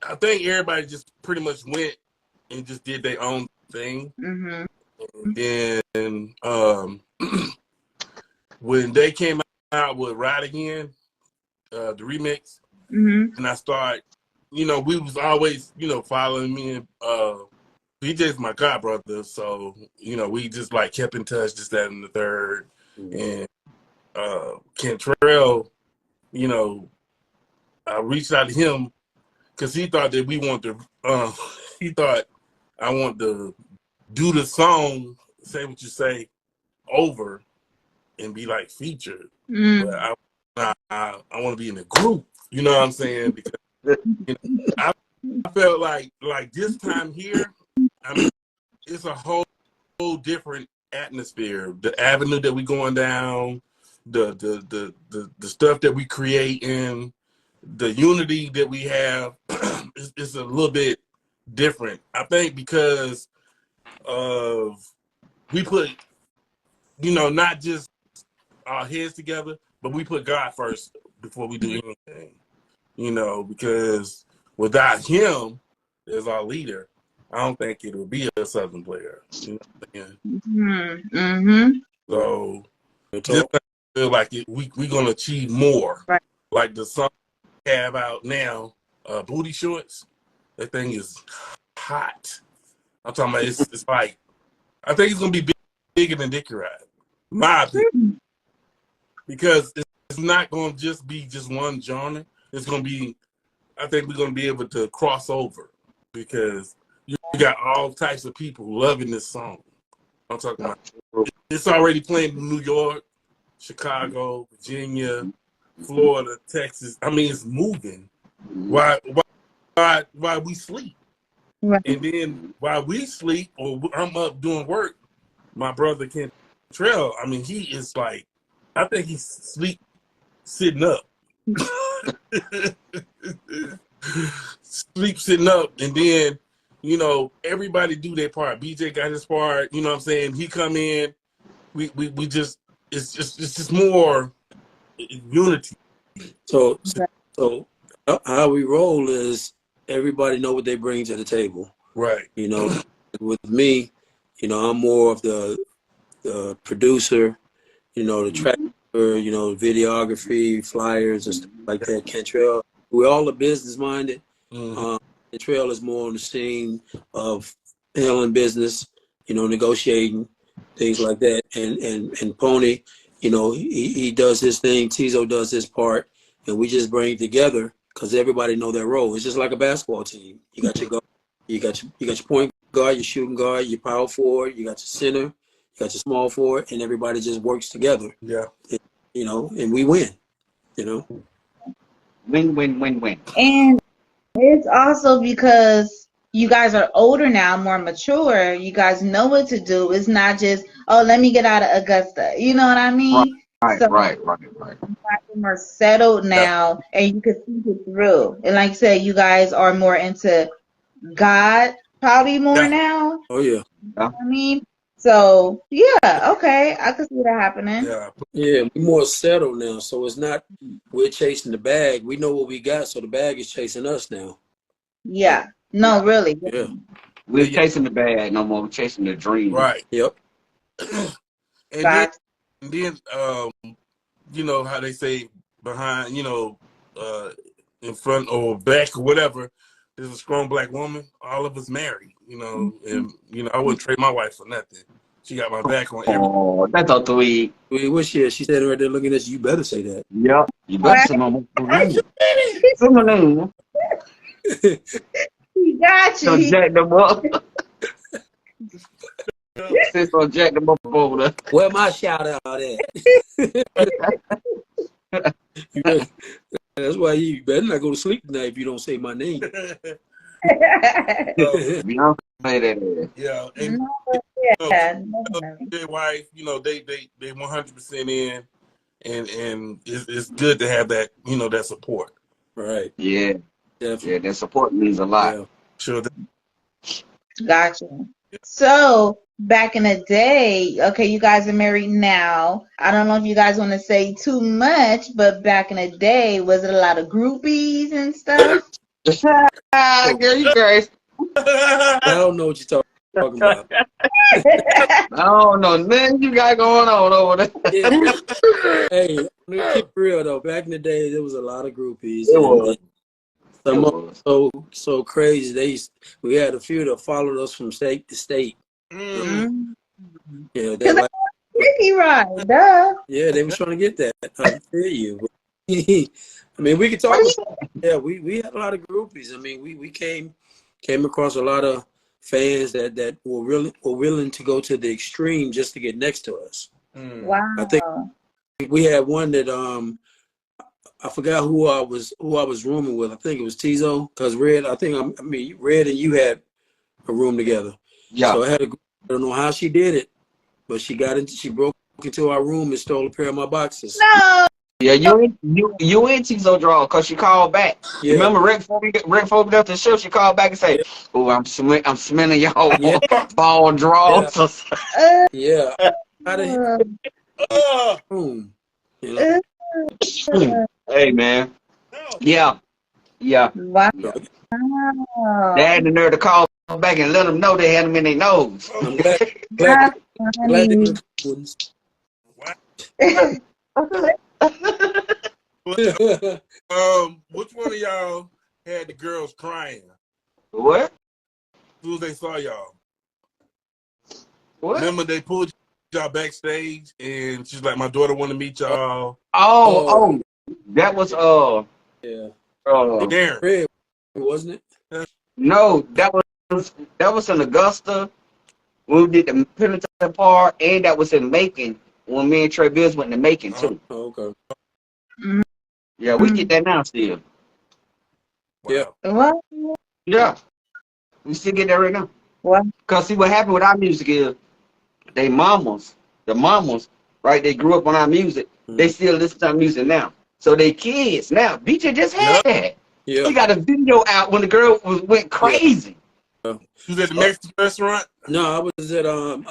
Speaker 3: I think everybody just pretty much went and just did their own thing.
Speaker 1: Mm-hmm.
Speaker 3: And then when they came out with Ride Again, the remix,
Speaker 1: Mm-hmm.
Speaker 3: and I started, we was always, following me. And BJ's my god brother, so we just like kept in touch, this, that, and the third. And Cantrell, I reached out to him because he thought that we wanted to. He thought I want to do the song "Say What You Say" over and be like featured, but I want to be in a group. You know what I'm saying? Because I felt like this time here, I mean, it's a whole different atmosphere. The avenue that we going down, the stuff that we create in, the unity that we have, is a little bit different. I think because of we put, not just our heads together, but we put God first before we do anything. Because without him as our leader, I don't think it would be a Southern Player. You know what I'm saying?
Speaker 1: Mm-hmm.
Speaker 3: So just feel like we're gonna achieve more.
Speaker 1: Right.
Speaker 3: Like the song we have out now, Booty Shorts. That thing is hot. I'm talking about it's like, I think it's gonna be bigger than Dickey Ride. My opinion. Because it's not gonna just be just one genre. It's gonna be, I think we're gonna be able to cross over because you got all types of people loving this song. I'm talking about it's already playing in New York, Chicago, Virginia, Florida, Texas. I mean, it's moving. Why we sleep?
Speaker 1: Right.
Speaker 3: And then while we sleep or I'm up doing work, my brother Cantrell, I mean, he is like, I think he sleep sitting up. Sleep sitting up, and then everybody do their part. BJ got his part, you know what I'm saying? He come in, we just it's just more unity.
Speaker 4: So how we roll is everybody know what they bring to the table.
Speaker 3: Right.
Speaker 4: With me, I'm more of the producer, the track, videography, flyers, and stuff like that. Cantrell, we're all a business minded.
Speaker 3: Mm-hmm.
Speaker 4: Cantrell is more on the scene of handling business, negotiating, things like that. And Pony, he does his thing. Tizo does his part, and we just bring it together because everybody know their role. It's just like a basketball team. You got your guard, you got your point guard, your shooting guard, your power forward, you got your center, you got your small forward, and everybody just works together.
Speaker 3: Yeah.
Speaker 4: And we win.
Speaker 2: Win.
Speaker 1: And it's also because you guys are older now, more mature. You guys know what to do. It's not just, oh, let me get out of Augusta. You know what I mean?
Speaker 2: Right.
Speaker 1: You guys are more settled now, and you can think it through. And like you said, you guys are more into God probably more now.
Speaker 4: Oh, yeah.
Speaker 1: You know what I mean? So, yeah, okay. I could see that happening.
Speaker 4: Yeah, we're more settled now. So it's not we're chasing the bag. We know what we got, so the bag is chasing us now.
Speaker 1: Yeah. No, really.
Speaker 4: Yeah.
Speaker 2: We're chasing the bag no more. We're chasing the dream.
Speaker 3: Right.
Speaker 4: Yep.
Speaker 3: And then how they say behind, in front or back or whatever, there's a strong black woman. All of us married, and I wouldn't trade my wife for nothing. She got my back on everything.
Speaker 2: Oh, that's all three.
Speaker 4: What's she? She standing right there looking at you. You better say that.
Speaker 2: Yep. You better say no more.
Speaker 1: He Got
Speaker 2: So
Speaker 1: you.
Speaker 2: jack them up. Since I jack them up over there.
Speaker 4: Where my shout out at? That's why you better not go to sleep tonight if you don't say my name.
Speaker 2: We don't play that.
Speaker 3: Yeah, and
Speaker 1: No,
Speaker 3: you know,
Speaker 1: yeah, definitely.
Speaker 3: their wife, you know, they 100% in, and it's good to have that, you know, that support.
Speaker 4: Right.
Speaker 2: Yeah,
Speaker 4: Definitely.
Speaker 2: yeah, that support means a lot.
Speaker 4: Yeah.
Speaker 3: Sure.
Speaker 1: Gotcha. So back in the day, okay, you guys are married now. I don't know if you guys want to say too much, but back in the day, was it a lot of groupies and stuff?
Speaker 2: Girl, you crazy.
Speaker 4: I don't know what you're talking about.
Speaker 2: I don't know, man. You got going on over there.
Speaker 4: Yeah. Hey, I'm gonna keep it real though. Back in the day, there was a lot of groupies,
Speaker 2: It
Speaker 4: and
Speaker 2: was.
Speaker 4: some
Speaker 2: It
Speaker 4: of
Speaker 2: was.
Speaker 4: them so crazy. We had a few that followed us from state to state.
Speaker 1: Mm.
Speaker 4: Yeah, they're
Speaker 1: Because
Speaker 4: like,
Speaker 1: Dickey Ride, duh.
Speaker 4: yeah, they was trying to get that. I feel you. I mean, we could
Speaker 1: What
Speaker 4: talk
Speaker 1: do
Speaker 4: about.
Speaker 1: you
Speaker 4: Yeah, we had a lot of groupies. I mean, we came across a lot of fans that were willing to go to the extreme just to get next to us. I think
Speaker 1: Wow.
Speaker 4: we had one that I forgot who I was rooming with. I think it was Tizo, because Red. I mean Red and you had a room together.
Speaker 2: Yeah.
Speaker 4: So I had a. I don't know how she did it, but she broke into our room and stole a pair of my boxes.
Speaker 1: No.
Speaker 2: Yeah, you and Tizo draw because she called back.
Speaker 4: Yeah.
Speaker 2: Remember, right before we left the show, she called back and said,
Speaker 4: Yeah.
Speaker 2: "Oh, I'm smelling y'all
Speaker 4: Yeah.
Speaker 2: fall draws."
Speaker 4: Yeah. Out of his
Speaker 1: Uh,
Speaker 4: room. You know?
Speaker 2: Hey, man. Yeah.
Speaker 1: wow.
Speaker 2: They had the nerve to call back and let them know they had them in their nose.
Speaker 4: I'm glad
Speaker 1: That's
Speaker 4: they were
Speaker 1: funny.
Speaker 4: the good ones.
Speaker 3: Which one of y'all had the girls crying
Speaker 2: What?
Speaker 3: as soon as they saw y'all?
Speaker 2: What?
Speaker 3: Remember they pulled y'all backstage and she's like, my daughter want to meet y'all.
Speaker 2: Oh, that was
Speaker 4: Yeah.
Speaker 3: Darren.
Speaker 4: Red, wasn't it?
Speaker 2: no, that was in Augusta when we did the Penitent part, and that was in Macon when me and Trey Bills went to Macon too.
Speaker 4: Oh, okay.
Speaker 2: Yeah, we get that now still.
Speaker 4: Yeah.
Speaker 1: What?
Speaker 2: Yeah, we still get that right now.
Speaker 1: What?
Speaker 2: Cause see what happened with our music is the mamas, right? They grew up on our music. They still listen to our music now. So they kids now. BJ just had that.
Speaker 4: Yeah.
Speaker 2: He got a video out when the girl went crazy.
Speaker 3: You was at the Mexican restaurant?
Speaker 4: No, I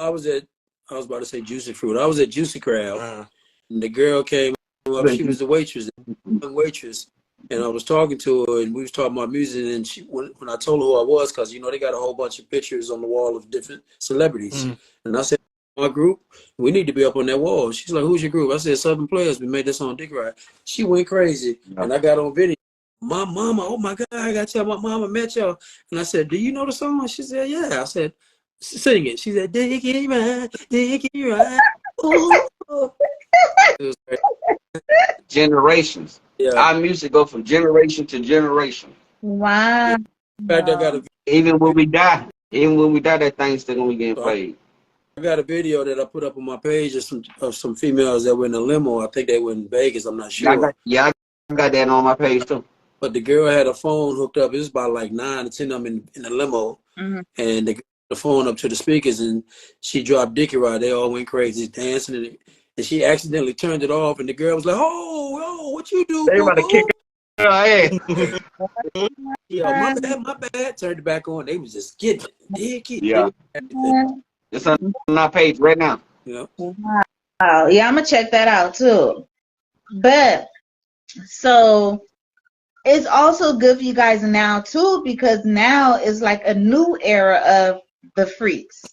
Speaker 4: was about to say Juicy Fruit. I was at Juicy Crowd. And the girl came up, she was the waitress, young waitress. And I was talking to her, and we was talking about music. And she, when I told her who I was, because, you know, they got a whole bunch of pictures on the wall of different celebrities. And I said, my group, we need to be up on that wall. She's like, who's your group? I said, Southern Playas. We made this on Dickey Ride. She went crazy. And I got on video. My mama, oh my God, I got to tell my mama met y'all. And I said, do you know the song? She said, yeah. I said, sing it. She said, Dickey Ride, Dickey Ride. Ooh. It was crazy.
Speaker 2: Generations.
Speaker 4: Yeah.
Speaker 2: Our music go from generation to generation.
Speaker 1: Wow.
Speaker 4: In fact,
Speaker 2: Even when we die, that thing's still gonna be getting played.
Speaker 4: I got a video that I put up on my page of some females that were in a limo. I think they were in Vegas. I'm not sure.
Speaker 2: I got that on my page too.
Speaker 4: But the girl had a phone hooked up. It was about like 9 or 10 of them in the limo. And the phone up to the speakers, and she dropped Dickey Ride. They all went crazy dancing, and she accidentally turned it off. And the girl was like, "Oh, what you do?"
Speaker 2: They about to kick her ass.
Speaker 4: Yeah, my bad. Turned it back on. They was just getting it. Dickey.
Speaker 2: Yeah. It's on our page right now.
Speaker 4: Yeah.
Speaker 1: Wow. Yeah, I'm gonna check that out too. But so it's also good for you guys now too, because now it's like a new era of the freaks.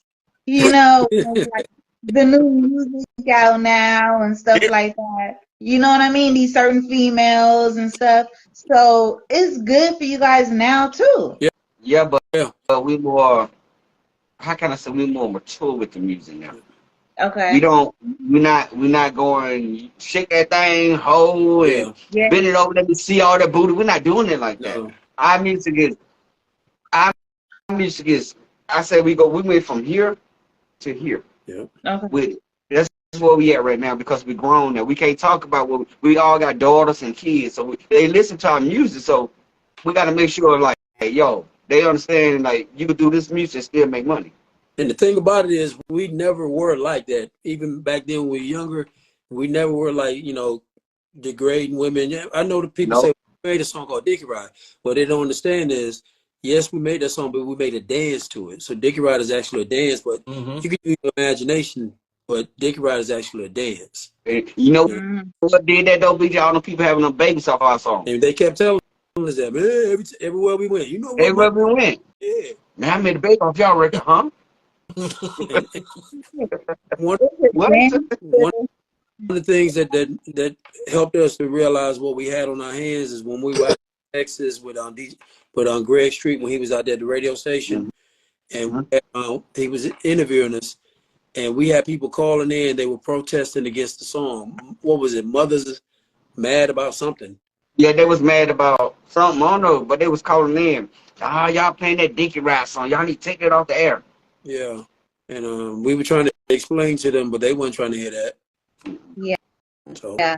Speaker 1: You know, like the new music out now and stuff like that. You know what I mean? These certain females and stuff. So it's good for you guys now too.
Speaker 2: Yeah, but we more, how can I say, we more mature with the music now.
Speaker 1: Okay.
Speaker 2: We're not going shake that thing, hold and bend it over, let me see all that booty. We're not doing it like that. Our music is music is, I say we went from here to here.
Speaker 4: Yeah.
Speaker 1: Okay.
Speaker 2: With it. That's where we at right now because we grown now. We can't talk about what we all got daughters and kids, so they listen to our music. So we got to make sure, like, hey, yo, they understand like you could do this music and still make money.
Speaker 4: And the thing about it is, we never were like that. Even back then, when we were younger, we never were like, you know, degrading women. Yeah, I know the people say
Speaker 2: No,
Speaker 4: we made a song called Dickey Ride. What they don't understand is, yes, we made that song, but we made a dance to it. So Dickey Ride is actually a dance, but you can use your imagination. But Dickey Ride is actually a dance.
Speaker 2: and you know
Speaker 1: Mm-hmm.
Speaker 2: what did that though, BJ? All the people having them babies off our song.
Speaker 4: And they kept telling us that, man, everywhere we went. You know what,
Speaker 2: Everywhere
Speaker 4: man?
Speaker 2: we went,
Speaker 4: Yeah.
Speaker 2: man, I made a baby off y'all record, huh?
Speaker 4: And one,
Speaker 2: What?
Speaker 4: one of the things that helped us to realize what we had on our hands is when we were out in Texas with on Greg Street when he was out there at the radio station, and he was interviewing us, and we had people calling in. They were protesting against the song. What was it? Mothers mad about something.
Speaker 2: Yeah, they was mad about something, I don't know, but they was calling in. Y'all playing that Dickey Ride song. Y'all need to take it off the air.
Speaker 4: Yeah, and we were trying to explain to them, but they weren't trying to hear that.
Speaker 1: Yeah.
Speaker 4: So
Speaker 1: Yeah.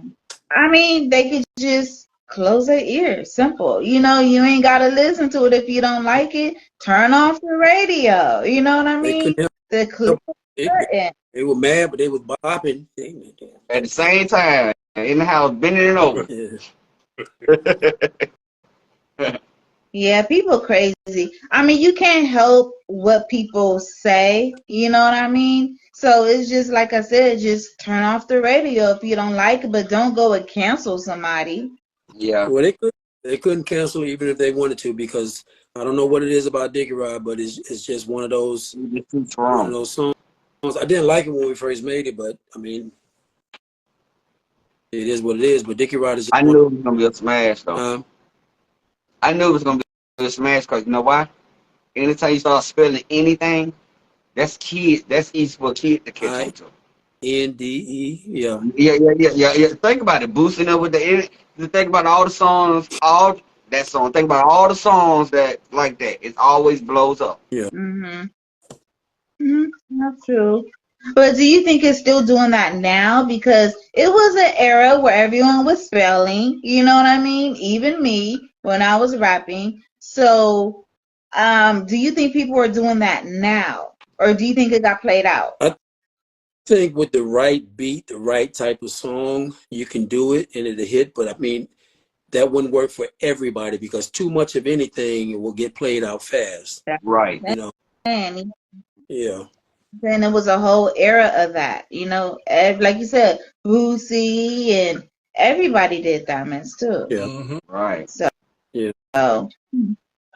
Speaker 1: I mean, they could just close their ears. Simple. You know, you ain't got to listen to it if you don't like it. Turn off the radio. You know what I
Speaker 4: they
Speaker 1: mean?
Speaker 4: couldn't
Speaker 1: The clear
Speaker 4: help it.
Speaker 1: curtain.
Speaker 4: They were mad, but they was bopping.
Speaker 2: At the same time, in the house, bending it over.
Speaker 4: Yeah.
Speaker 1: Yeah, people crazy. I mean, you can't help what people say. You know what I mean? So it's just like I said, just turn off the radio if you don't like it, but don't go and cancel somebody.
Speaker 2: Yeah.
Speaker 4: Well, they couldn't cancel even if they wanted to because I don't know what it is about Dickey Ride, but it's just one of those songs. I didn't like it when we first made it, but I mean, it is what it is. But Dickey Ride is just
Speaker 2: I knew it was gonna be a smash though. I knew it was gonna be a smash because you know why? Anytime you start spelling anything, that's kids. That's easy for a kid to catch on to.
Speaker 4: NDE, yeah.
Speaker 2: Yeah. Think about it. Boosting up with think about all the songs, all that song. Think about all the songs that like that. It always blows up.
Speaker 4: Yeah.
Speaker 1: Mm-hmm. That's true. But do you think it's still doing that now? Because it was an era where everyone was spelling, you know what I mean? Even me when I was rapping. So, do you think people are doing that now? Or do you think it got played out?
Speaker 4: I think with the right beat, the right type of song, you can do it and it'll hit. But I mean, that wouldn't work for everybody because too much of anything will get played out fast.
Speaker 2: Right.
Speaker 4: You know.
Speaker 1: And
Speaker 4: Yeah.
Speaker 1: then it was a whole era of that, you know, like you said, Boosie and everybody did Diamonds too.
Speaker 4: Yeah.
Speaker 2: Right.
Speaker 1: So,
Speaker 4: yeah.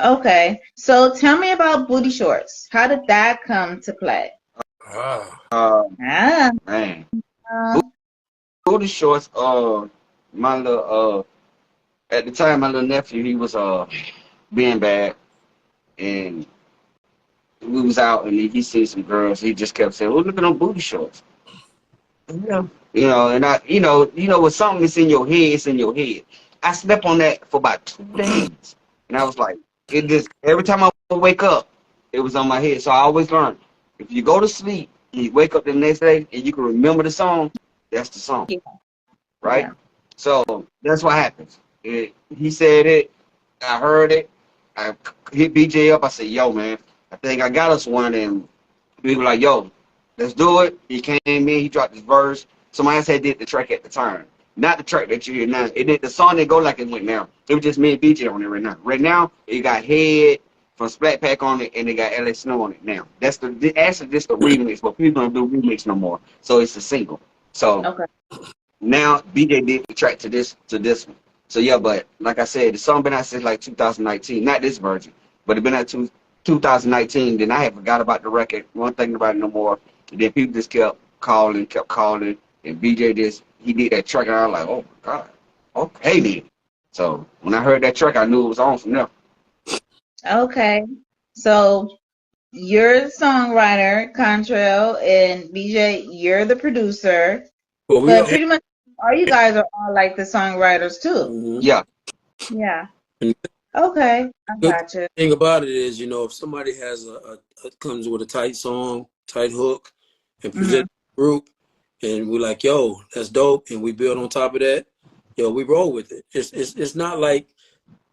Speaker 1: Okay. So tell me about Booty Shorts. How did that come to play?
Speaker 2: Man. Booty Shorts, my little at the time my little nephew, he was being bad and we was out and he seen some girls, he just kept saying, "Oh, look at them booty shorts." Yeah. You know, and when something is in your head, it's in your head. I slept on that for about 2 days. And I was like, it just every time I wake up, it was on my head. So I always learn. If you go to sleep and you wake up the next day and you can remember the song, that's the song.
Speaker 1: Yeah.
Speaker 2: Right?
Speaker 1: Yeah.
Speaker 2: So that's what happens. He said it, I heard it, I hit BJ up, I said, "Yo, man, I think I got us one," and we were like, "Yo, let's do it." He came in, he dropped his verse. Somebody else had did the track at the time. Not the track that you hear now. It did the song that go like it went now. It was just me and BJ on it right now. Right now, it got Head from Splat Pack on it and it got LA Snow on it now. That's actually just the remix, but people don't do remix no more. So it's a single. So
Speaker 1: Okay.
Speaker 2: now BJ did the track to this one. So yeah, but like I said, the song been out since like 2019. Not this version, but it been out 2019. Then I had forgot about the record. Wasn't thinking about it no more. And then people just kept calling, and BJ he did that track, and I was like, "Oh my God, okay then." So when I heard that track, I knew it was on from there.
Speaker 1: Okay. So you're the songwriter, Contrail, and BJ, you're the producer.
Speaker 4: Well,
Speaker 1: But pretty much all you guys are all like the songwriters too.
Speaker 4: Mm-hmm.
Speaker 2: Yeah.
Speaker 1: Yeah. Okay, I
Speaker 4: Good
Speaker 1: got you.
Speaker 4: thing about it is, you know, if somebody has comes with a tight song, tight hook, and present
Speaker 1: Hmm.
Speaker 4: the group, and we're like, yo, that's dope, and we build on top of that, yo, we roll with it. It's not like,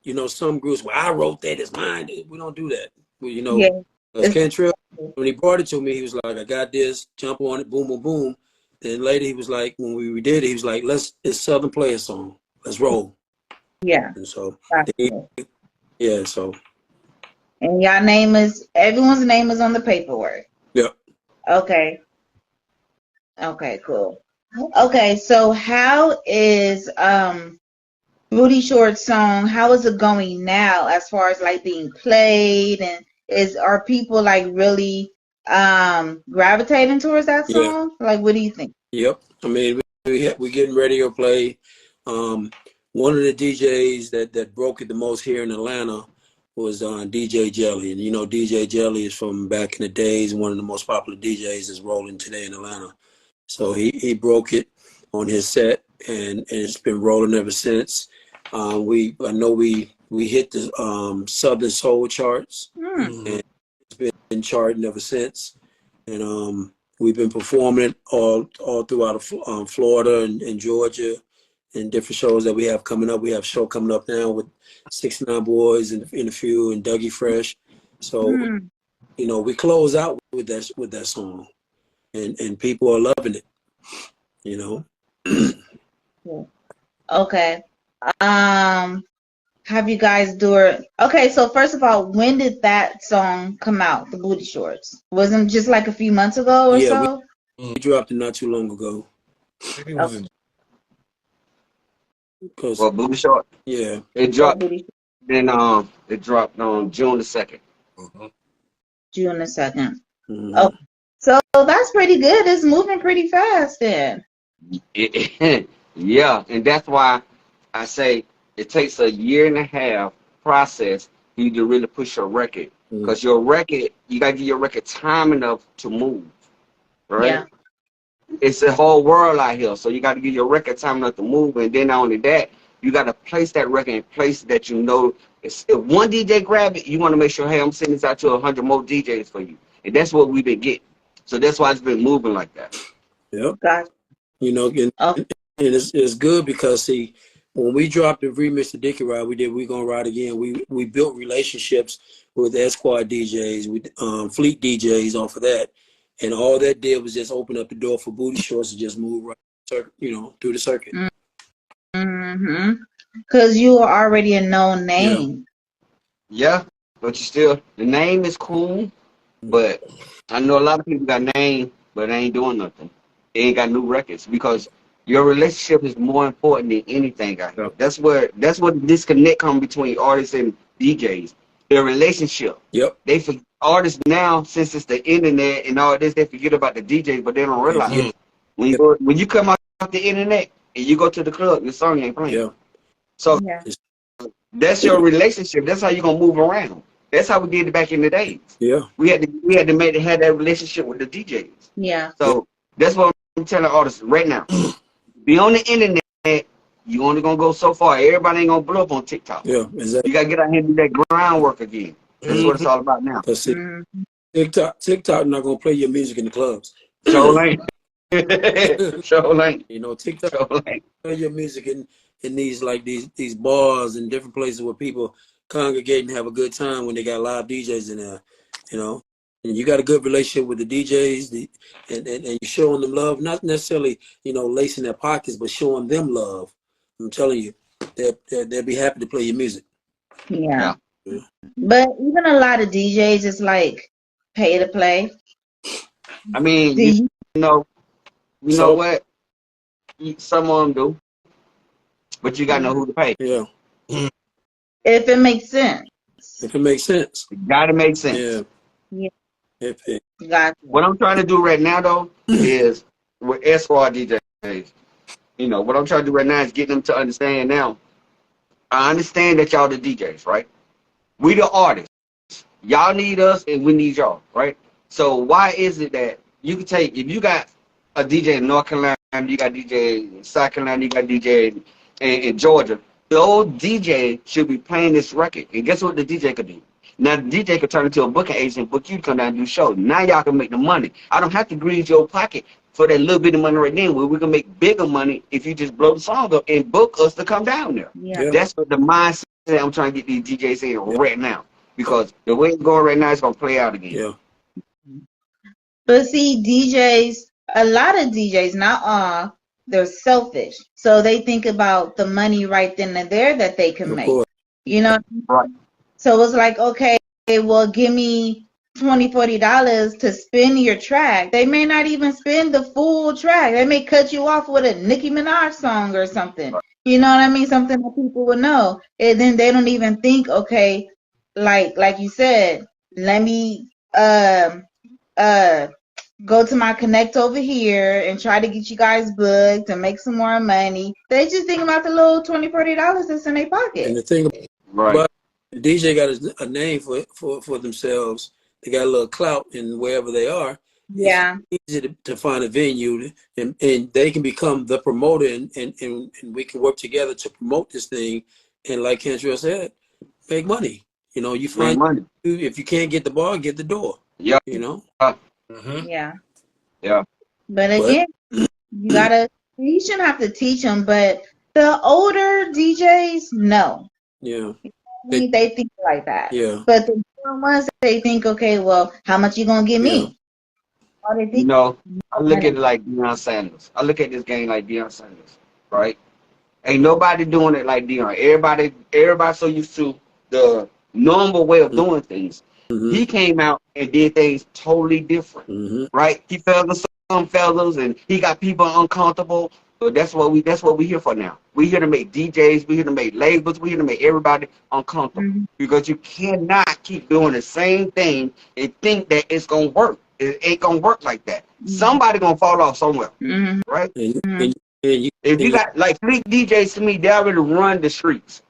Speaker 4: you know, some groups, well, I wrote that, it's mine. We don't do that. We, you know,
Speaker 1: Yeah.
Speaker 4: because
Speaker 1: It's,
Speaker 4: Cantrell, when he brought it to me, he was like, I got this, jump on it, boom, boom, boom. Then later he was like, when we did it, he was like, it's Southern Playas song. Let's roll.
Speaker 1: yeah.
Speaker 4: And so,
Speaker 1: Gotcha.
Speaker 4: yeah, so,
Speaker 1: And y'all name is everyone's name is on the paperwork.
Speaker 4: yeah.
Speaker 1: Okay. Okay, cool. Okay, so how is Booty Short song, how is it going now as far as like being played, and are people like really gravitating towards that
Speaker 4: Yeah.
Speaker 1: song? Like, what do you think?
Speaker 4: Yep. I mean, we getting radio play. Um, one of the DJs that broke it the most here in Atlanta was DJ Jelly, and you know DJ Jelly is from back in the days, one of the most popular DJs is rolling today in Atlanta. So he broke it on his set, and it's been rolling ever since. I know we hit the Southern Soul charts,
Speaker 1: Hmm.
Speaker 4: and it's been charting ever since. And we've been performing it all throughout Florida and Georgia, and different shows that we have coming up. We have a show coming up now with 69 Boys and in a few and Dougie Fresh. So
Speaker 1: Hmm.
Speaker 4: you know we close out with that song, and people are loving it. You know.
Speaker 1: Yeah. Okay. Um, have you guys do it? Okay, so first of all, when did that song come out? The Booty Shorts wasn't just like a few months ago or
Speaker 4: Yeah,
Speaker 1: so.
Speaker 4: we dropped it not too long ago.
Speaker 3: I think it
Speaker 1: Oh,
Speaker 3: was in.
Speaker 4: Cause
Speaker 2: Well, Booty Short,
Speaker 4: yeah,
Speaker 2: it
Speaker 1: oh,
Speaker 2: dropped.
Speaker 1: Booty
Speaker 2: Then it dropped on June the 2nd.
Speaker 3: Mhm.
Speaker 1: June the 2nd. Oh,
Speaker 4: hmm
Speaker 1: so that's pretty good. It's moving pretty fast then.
Speaker 2: Yeah, and that's why I say it takes a year and a half process for you to really push your record. Because your record, you got to give your record time enough to move, right?
Speaker 1: Yeah.
Speaker 2: It's a whole world out here, so you got to give your record time enough to move. And then not only that, you got to place that record in places that you know. If one DJ grab it, you want to make sure, hey, I'm sending this out to 100 more DJs for you. And that's what we've been getting. So that's why it's been moving like that.
Speaker 4: yep.
Speaker 1: Gotcha.
Speaker 4: You know,
Speaker 1: Oh,
Speaker 4: and it's good because see, when we dropped the remix to Dickey Ride, we gonna ride again. We built relationships with Esquire DJs, with Fleet DJs off of that, and all that did was just open up the door for Booty Shorts to just move right, you know, through the circuit.
Speaker 1: mm-hmm. Because you are already a known
Speaker 4: Yeah.
Speaker 1: name.
Speaker 2: Yeah, but you still, the name is cool, but I know a lot of people got name, but they ain't doing nothing. They ain't got new records because your relationship is more important than anything out
Speaker 4: Yeah.
Speaker 2: here. That's where the disconnect comes between artists and DJs. Their relationship.
Speaker 4: Yep.
Speaker 2: They forget artists now, since it's the internet and all this, they forget about the DJs, but they don't
Speaker 4: They
Speaker 2: realize
Speaker 4: forget.
Speaker 3: Mm.
Speaker 2: when you come out the internet and you go to the club, your song ain't playing.
Speaker 4: Yeah.
Speaker 2: So
Speaker 1: Yeah.
Speaker 4: It's,
Speaker 2: that's your relationship. That's how you're gonna move around. That's how we did it back in the days.
Speaker 4: yeah.
Speaker 2: We had to have that relationship with the DJs.
Speaker 1: Yeah.
Speaker 4: Yeah.
Speaker 2: So that's what I'm telling artists right now. Be on the internet. You only gonna go so far. Everybody ain't gonna blow up on TikTok.
Speaker 4: Yeah. Exactly.
Speaker 2: You gotta get out here and do that groundwork again. That's what it's
Speaker 3: Mhm.
Speaker 2: all about now.
Speaker 4: Because
Speaker 1: Mm,
Speaker 4: TikTok not gonna play your music in the clubs.
Speaker 2: Show lane. Show lane.
Speaker 4: You know, TikTok
Speaker 2: Show lane.
Speaker 4: play your music in these like these bars and different places where people congregate and have a good time when they got live DJs in there, you know. And you got a good relationship with the DJs, and you showing them love, not necessarily, you know, lacing their pockets, but showing them love. I'm telling you, they'll be happy to play your music.
Speaker 1: yeah.
Speaker 2: Yeah.
Speaker 4: Yeah.
Speaker 1: But even a lot of DJs is like pay to play.
Speaker 2: I mean,
Speaker 1: Do
Speaker 2: you
Speaker 1: you?
Speaker 2: know, you know
Speaker 4: So
Speaker 2: what? Some of them do, but you gotta know who to pay.
Speaker 4: yeah,
Speaker 1: If it makes sense.
Speaker 4: if it makes sense.
Speaker 2: It gotta make sense.
Speaker 4: Yeah.
Speaker 1: Yeah.
Speaker 4: If it,
Speaker 1: Gotcha.
Speaker 2: What I'm trying to do right now, though, is with Esquire DJs. You know, what I'm trying to do right now is get them to understand now. I understand that y'all the DJs, right? We the artists. Y'all need us and we need y'all, right? So why is it that you can take, if you got a DJ in North Carolina, you got DJ in South Carolina, you got DJ in Georgia, the old DJ should be playing this record. And guess what the DJ could do? Now the DJ could turn into a booking agent, book you to come down and do show. Now y'all can make the money. I don't have to grease your pocket for that little bit of money right then. Where we can make bigger money if you just blow the song up and book us to come down there.
Speaker 1: Yeah.
Speaker 2: That's what the mindset I'm trying to get these DJs in right now. Because the way it's going right now, it's gonna play out again.
Speaker 4: Yeah.
Speaker 1: But see, DJs, a lot of DJs, not all, they're selfish. So they think about the money right then and there that they can
Speaker 4: Of
Speaker 1: make.
Speaker 4: course.
Speaker 1: You know?
Speaker 2: Right.
Speaker 1: So it's like, okay, well, give me $20, $40 to spin your track. They may not even spin the full track. They may cut you off with a Nicki Minaj song or something. You know what I mean? Something that people would know. And then they don't even think, okay, like you said, let me go to my connect over here and try to get you guys booked and make some more money. They just think about the little $20, $40 that's in their pocket.
Speaker 4: And the thing
Speaker 2: Right.
Speaker 4: about the DJ got a name for themselves. They got a little clout in wherever they are.
Speaker 1: Yeah.
Speaker 4: It's easy to find a venue, and they can become the promoter, and we can work together to promote this thing. And like Kentrell said, make money. You know, you
Speaker 2: Make
Speaker 4: find
Speaker 2: money.
Speaker 4: if you can't get the bar, get the door.
Speaker 2: Yeah.
Speaker 4: You know.
Speaker 1: Yeah.
Speaker 2: Yeah.
Speaker 1: But again, you shouldn't have to teach them, but the older DJs, no.
Speaker 4: Yeah.
Speaker 1: They think like that.
Speaker 4: Yeah.
Speaker 1: But the young ones, they think, okay, well, how much you gonna give me? All they
Speaker 2: You
Speaker 1: think,
Speaker 2: know, I look at it like Deion Sanders. I look at this game like Deion Sanders, right? Ain't nobody doing it like Deion. Everybody so used to the normal way of doing things.
Speaker 4: Mm-hmm.
Speaker 2: He came out and did things totally different,
Speaker 4: Mm-hmm.
Speaker 2: right? He feathers some fellas, and he got people uncomfortable. But that's what we here for now. We here to make DJs. We here to make labels. We here to make everybody uncomfortable, because you cannot keep doing the same thing and think that it's gonna work. It ain't gonna work like that. Somebody gonna fall off somewhere, right?
Speaker 4: And
Speaker 2: If you got like fleet DJs, to me, they already run the streets,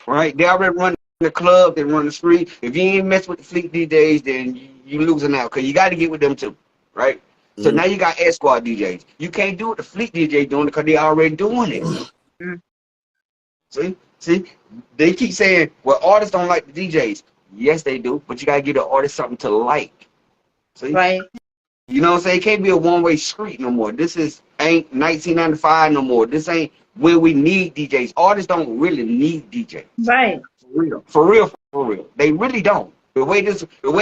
Speaker 2: right? They already run the club, they run the street. If you ain't mess with the fleet DJs, then you losing out, because you got to get with them too, right? So now you got S Squad DJs. You can't do what the fleet DJ doing because they already doing it. See, they keep saying, well, artists don't like the DJs. Yes, they do, but you gotta give the artist something to like. See,
Speaker 1: right?
Speaker 2: You know what I'm saying? It can't be a one-way street no more. This ain't 1995 no more. This ain't where we need DJs. Artists don't really need DJs.
Speaker 1: Right.
Speaker 2: For real. They really don't. The way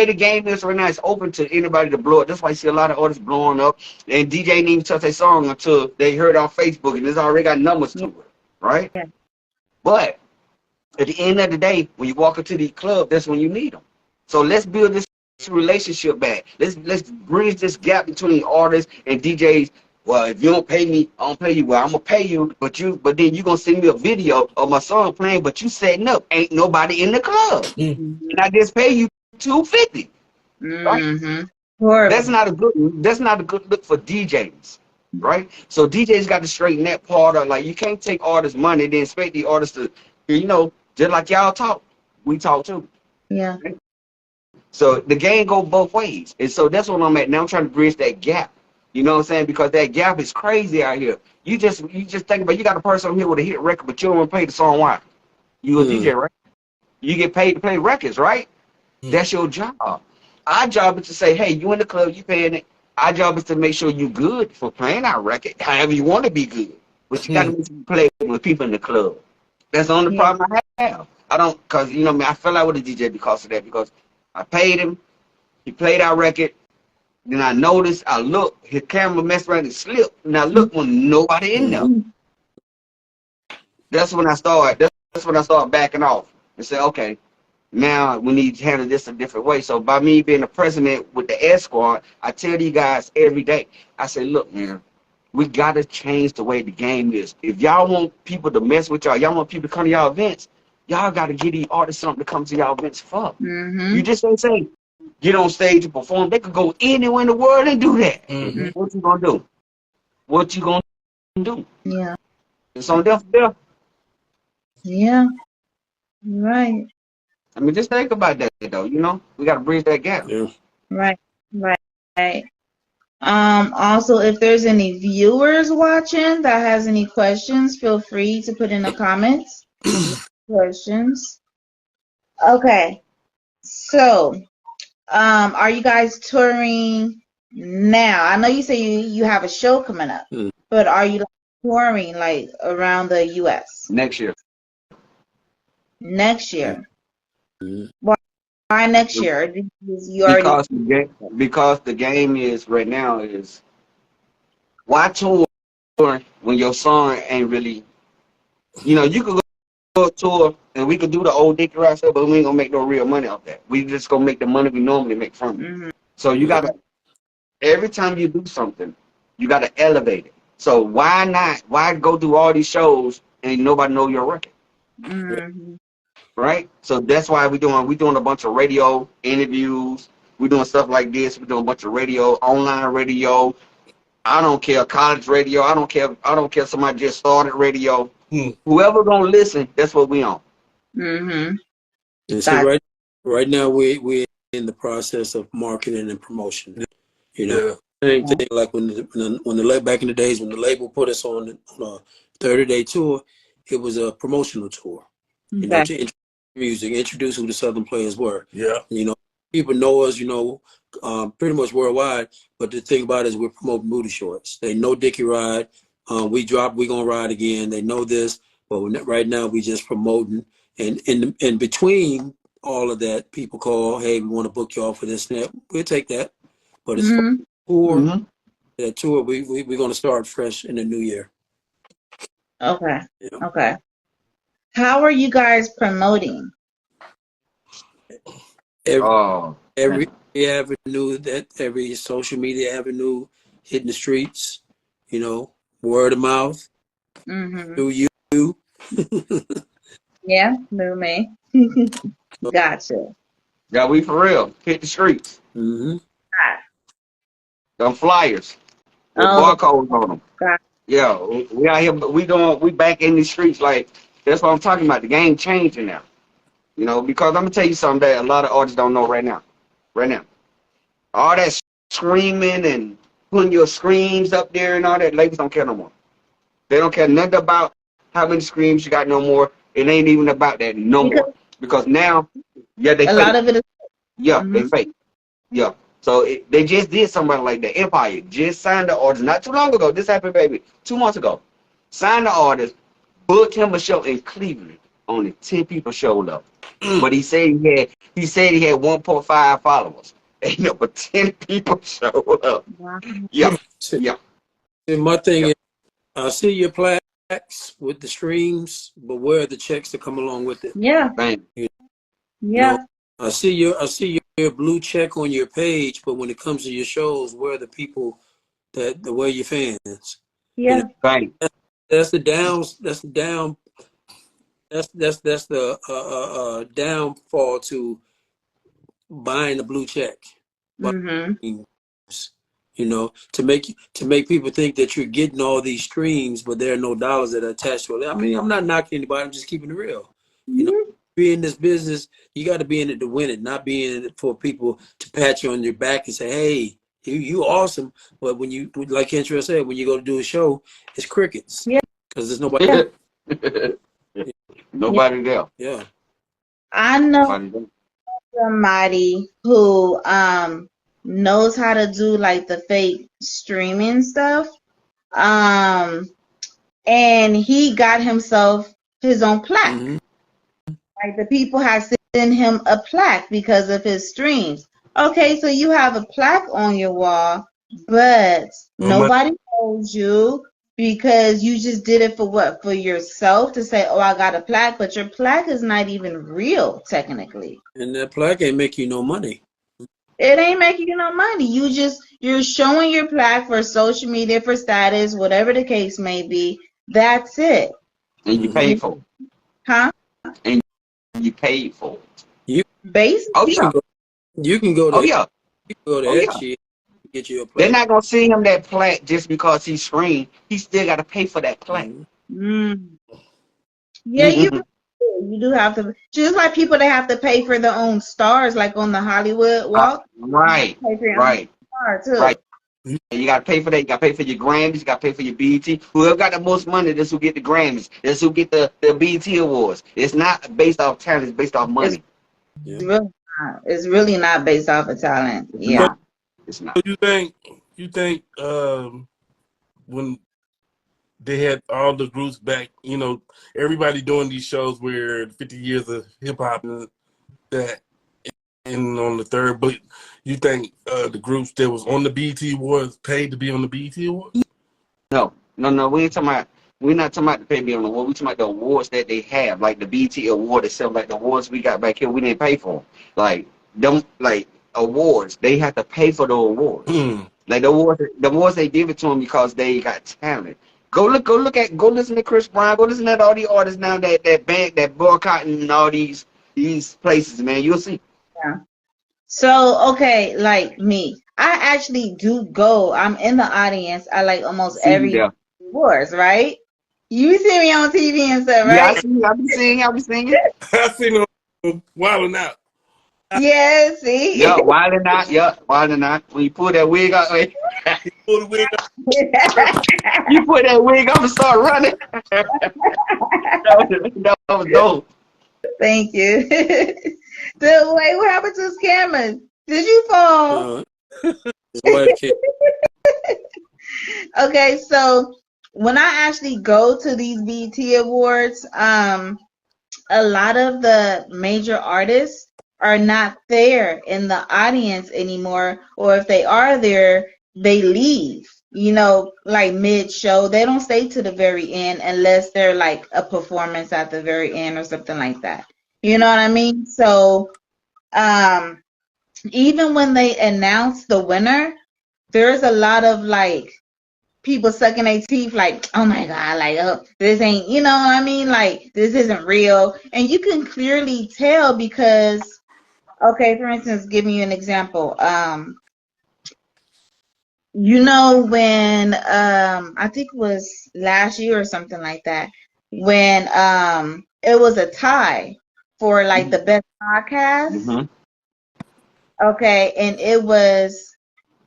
Speaker 2: the game is right now, it's open to anybody to blow it. That's why you see a lot of artists blowing up, and DJ ain't even touch their song until they heard it on Facebook, and it's already got numbers to it, right?
Speaker 1: Yeah.
Speaker 2: But at the end of the day, when you walk into the club, that's when you need them. So let's build this relationship back. Let's bridge this gap between artists and DJs. Well, if you don't pay me, I don't pay you. Well, I'm gonna pay you, but then you gonna send me a video of my song playing, but you setting up. Ain't nobody in the club, and I just pay you $250. Right? That's not a good look for DJs, right? So DJs got to straighten that part out. Like, you can't take artists' money and then expect the artists to, just like y'all talk, we talk too.
Speaker 1: Yeah.
Speaker 2: Right? So the game go both ways, and so that's what I'm at now. I'm trying to bridge that gap. You know what I'm saying? Because that gap is crazy out here. You just think about, you got a person here with a hit record, but you don't want to play the song. Why? You a DJ, right? You get paid to play records, right? That's your job. Our job is to say, hey, you in the club, you paying it. Our job is to make sure you good for playing our record, however you want to be good. But you got to play with people in the club. That's the only problem I have. I don't, because, I fell out with a DJ because of that, because I paid him, he played our record, then I noticed, I looked, his camera messed around and slipped, and I looked when nobody in there. That's when I started backing off and said, okay, now we need to handle this a different way. So by me being the president with the S Squad, I tell you guys every day, I say, look, man, we got to change the way the game is. If y'all want people to mess with y'all want people to come to y'all events, y'all got to give these artists something to come to y'all events for. You just ain't say, get on stage and perform. They could go anywhere in the world and do that. What you gonna do? What you gonna do?
Speaker 1: Yeah.
Speaker 2: It's on there.
Speaker 1: Yeah. Right.
Speaker 2: I mean, just think about that, though. We gotta bridge that gap.
Speaker 4: Yeah.
Speaker 1: Right. Also, if there's any viewers watching that has any questions, feel free to put in the comments. Questions. Okay. So, are you guys touring now? I know you say you have a show coming up, but are you touring like around the U.S.
Speaker 2: next year?
Speaker 1: next year? Why next year? You already.
Speaker 2: Because the game is right now is why tour when your song ain't really, you could go tour and we could do the old Dickey Ride stuff, but we ain't gonna make no real money off that. We just gonna make the money we normally make from it.
Speaker 1: Mm-hmm.
Speaker 2: So you gotta, every time you do something, you gotta elevate it. So why go through all these shows and nobody know your record?
Speaker 1: Mm-hmm.
Speaker 2: Right? So that's why we doing a bunch of radio interviews. We're doing stuff like this. We're doing a bunch of radio, online radio. I don't care, college radio. I don't care. Somebody just started radio. Whoever gonna listen, that's what we on.
Speaker 1: Mm-hmm.
Speaker 4: And so right now we're in the process of marketing and promotion. Same thing like when the back in the days when the label put us on a 30-day tour, it was a promotional tour. To introduce music, introduce who the Southern Playas were.
Speaker 3: Yeah.
Speaker 4: People know us, pretty much worldwide. But the thing about it is we're promoting booty shorts. They know Dickey Ride. We gonna ride again. They know this, but right now we just promoting. And in between all of that, people call, hey, we want to book y'all for this and that. We'll take that. But as far as that tour, we're gonna start fresh in the new year.
Speaker 1: Okay. Okay. How are you guys promoting?
Speaker 4: Every avenue, every social media avenue, hitting the streets, word of mouth, through you.
Speaker 1: Yeah, through me. Gotcha.
Speaker 2: Yeah, we for real. Hit the streets. Them flyers with barcodes on them.
Speaker 1: Gotcha.
Speaker 2: Yeah, we out here, but we back in the streets. Like, that's what I'm talking about. The game changing now. Because I'm gonna tell you something that a lot of artists don't know right now. All that screaming and putting your screams up there and all that, labels don't care no more. They don't care nothing about how many screams you got no more. It ain't even about that no more. Because now, they
Speaker 1: a
Speaker 2: fake.
Speaker 1: lot of it is
Speaker 2: they fake. Yeah. So they just did somebody like that. Empire just signed the artist not too long ago. This happened, baby, 2 months ago. Signed the artist, booked him a show in Cleveland. Only 10 people showed up. But he said he had 1.5 followers. And but 10 people showed up.
Speaker 1: Wow.
Speaker 2: Yeah.
Speaker 4: And my thing is, I see your plaques with the streams, but where are the checks that come along with it?
Speaker 1: Yeah.
Speaker 4: I see your blue check on your page, but when it comes to your shows, where are the people that where your fans?
Speaker 1: Yeah.
Speaker 4: That's the downfall to buying a blue check. To make people think that you're getting all these streams, but there are no dollars that are attached to it. I mean, I'm not knocking anybody. I'm just keeping it real. Be in this business, you got to be in it to win it, not be in it for people to pat you on your back and say, "Hey, you awesome." But when you, like Kentra said, when you go to do a show, it's crickets.
Speaker 1: Yeah.
Speaker 4: Because there's nobody.
Speaker 2: Nobody there.
Speaker 4: Yeah.
Speaker 1: I know somebody who knows how to do like the fake streaming stuff. And he got himself his own plaque. Like the people have sent him a plaque because of his streams. Okay, so you have a plaque on your wall, but nobody knows you because you just did it for what? For yourself to say, oh, I got a plaque, but your plaque is not even real technically.
Speaker 4: And that plaque ain't make you no money.
Speaker 1: It ain't making you no money. You're showing your plaque for social media, for status, whatever the case may be. That's it.
Speaker 2: And you paid for it.
Speaker 1: Huh?
Speaker 2: And you paid for it.
Speaker 1: Basically.
Speaker 4: You can go to
Speaker 2: Etsy
Speaker 4: and get you a plaque.
Speaker 2: They're not gonna send him that plaque just because he's screened. He still got to pay for that plaque.
Speaker 1: Yeah, you do have to. Just like people that have to pay for their own stars, like on the Hollywood Walk.
Speaker 2: Right.
Speaker 1: Pay for your own star too.
Speaker 2: And you got to pay for that. You got to pay for your Grammys. You got to pay for your BET. Whoever got the most money, that's who get the Grammys. That's who get the BET awards. It's not based off talent. It's based off money.
Speaker 1: It's really not. It's really not based off of talent.
Speaker 2: It's
Speaker 1: Yeah.
Speaker 2: not. It's not.
Speaker 3: So you think when they had all the groups back, you know, everybody doing these shows where 50 years of hip hop and that, and on the third, but you think the groups that was on the BET Awards paid to be on the BET Awards?
Speaker 2: No. We ain't talking about. We're not talking about the pay on the award. We're talking about the awards that they have, like the BET Award itself, like the awards we got back here. We didn't pay for them. Like awards. They have to pay for the awards. Like the awards they give it to them because they got talent. Go listen to Chris Brown. Go listen to all the artists now that boycotting all these places, man. You'll see.
Speaker 1: Yeah. So, okay, like me, I actually do go. I'm in the audience. I like almost every awards, right? You see me on TV and stuff,
Speaker 2: Yeah,
Speaker 1: right?
Speaker 2: I see. I've been seeing.
Speaker 3: I seen them wilding out.
Speaker 1: Yeah, see?
Speaker 2: Yeah, wilding out. Yeah, wilding out. When you pull that wig up,
Speaker 3: He pulled the wig up.
Speaker 2: you put that wig up and start running. that was dope.
Speaker 1: Thank you. So, wait, what happened to his cameras? Did you fall? Okay, so when I actually go to these BET Awards, a lot of the major artists are not there in the audience anymore, or if they are there, they leave, you know, like mid-show. They don't stay to the very end unless they're like a performance at the very end or something like that. You know what I mean? So even when they announce the winner, there's a lot of like people sucking their teeth like, oh my God, like, oh, this ain't, you know what I mean? Like, this isn't real. And you can clearly tell because, okay, for instance, giving you an example. You know, when, I think it was last year or something like that, when it was a tie for like the best podcast.
Speaker 2: Mm-hmm.
Speaker 1: Okay, and it was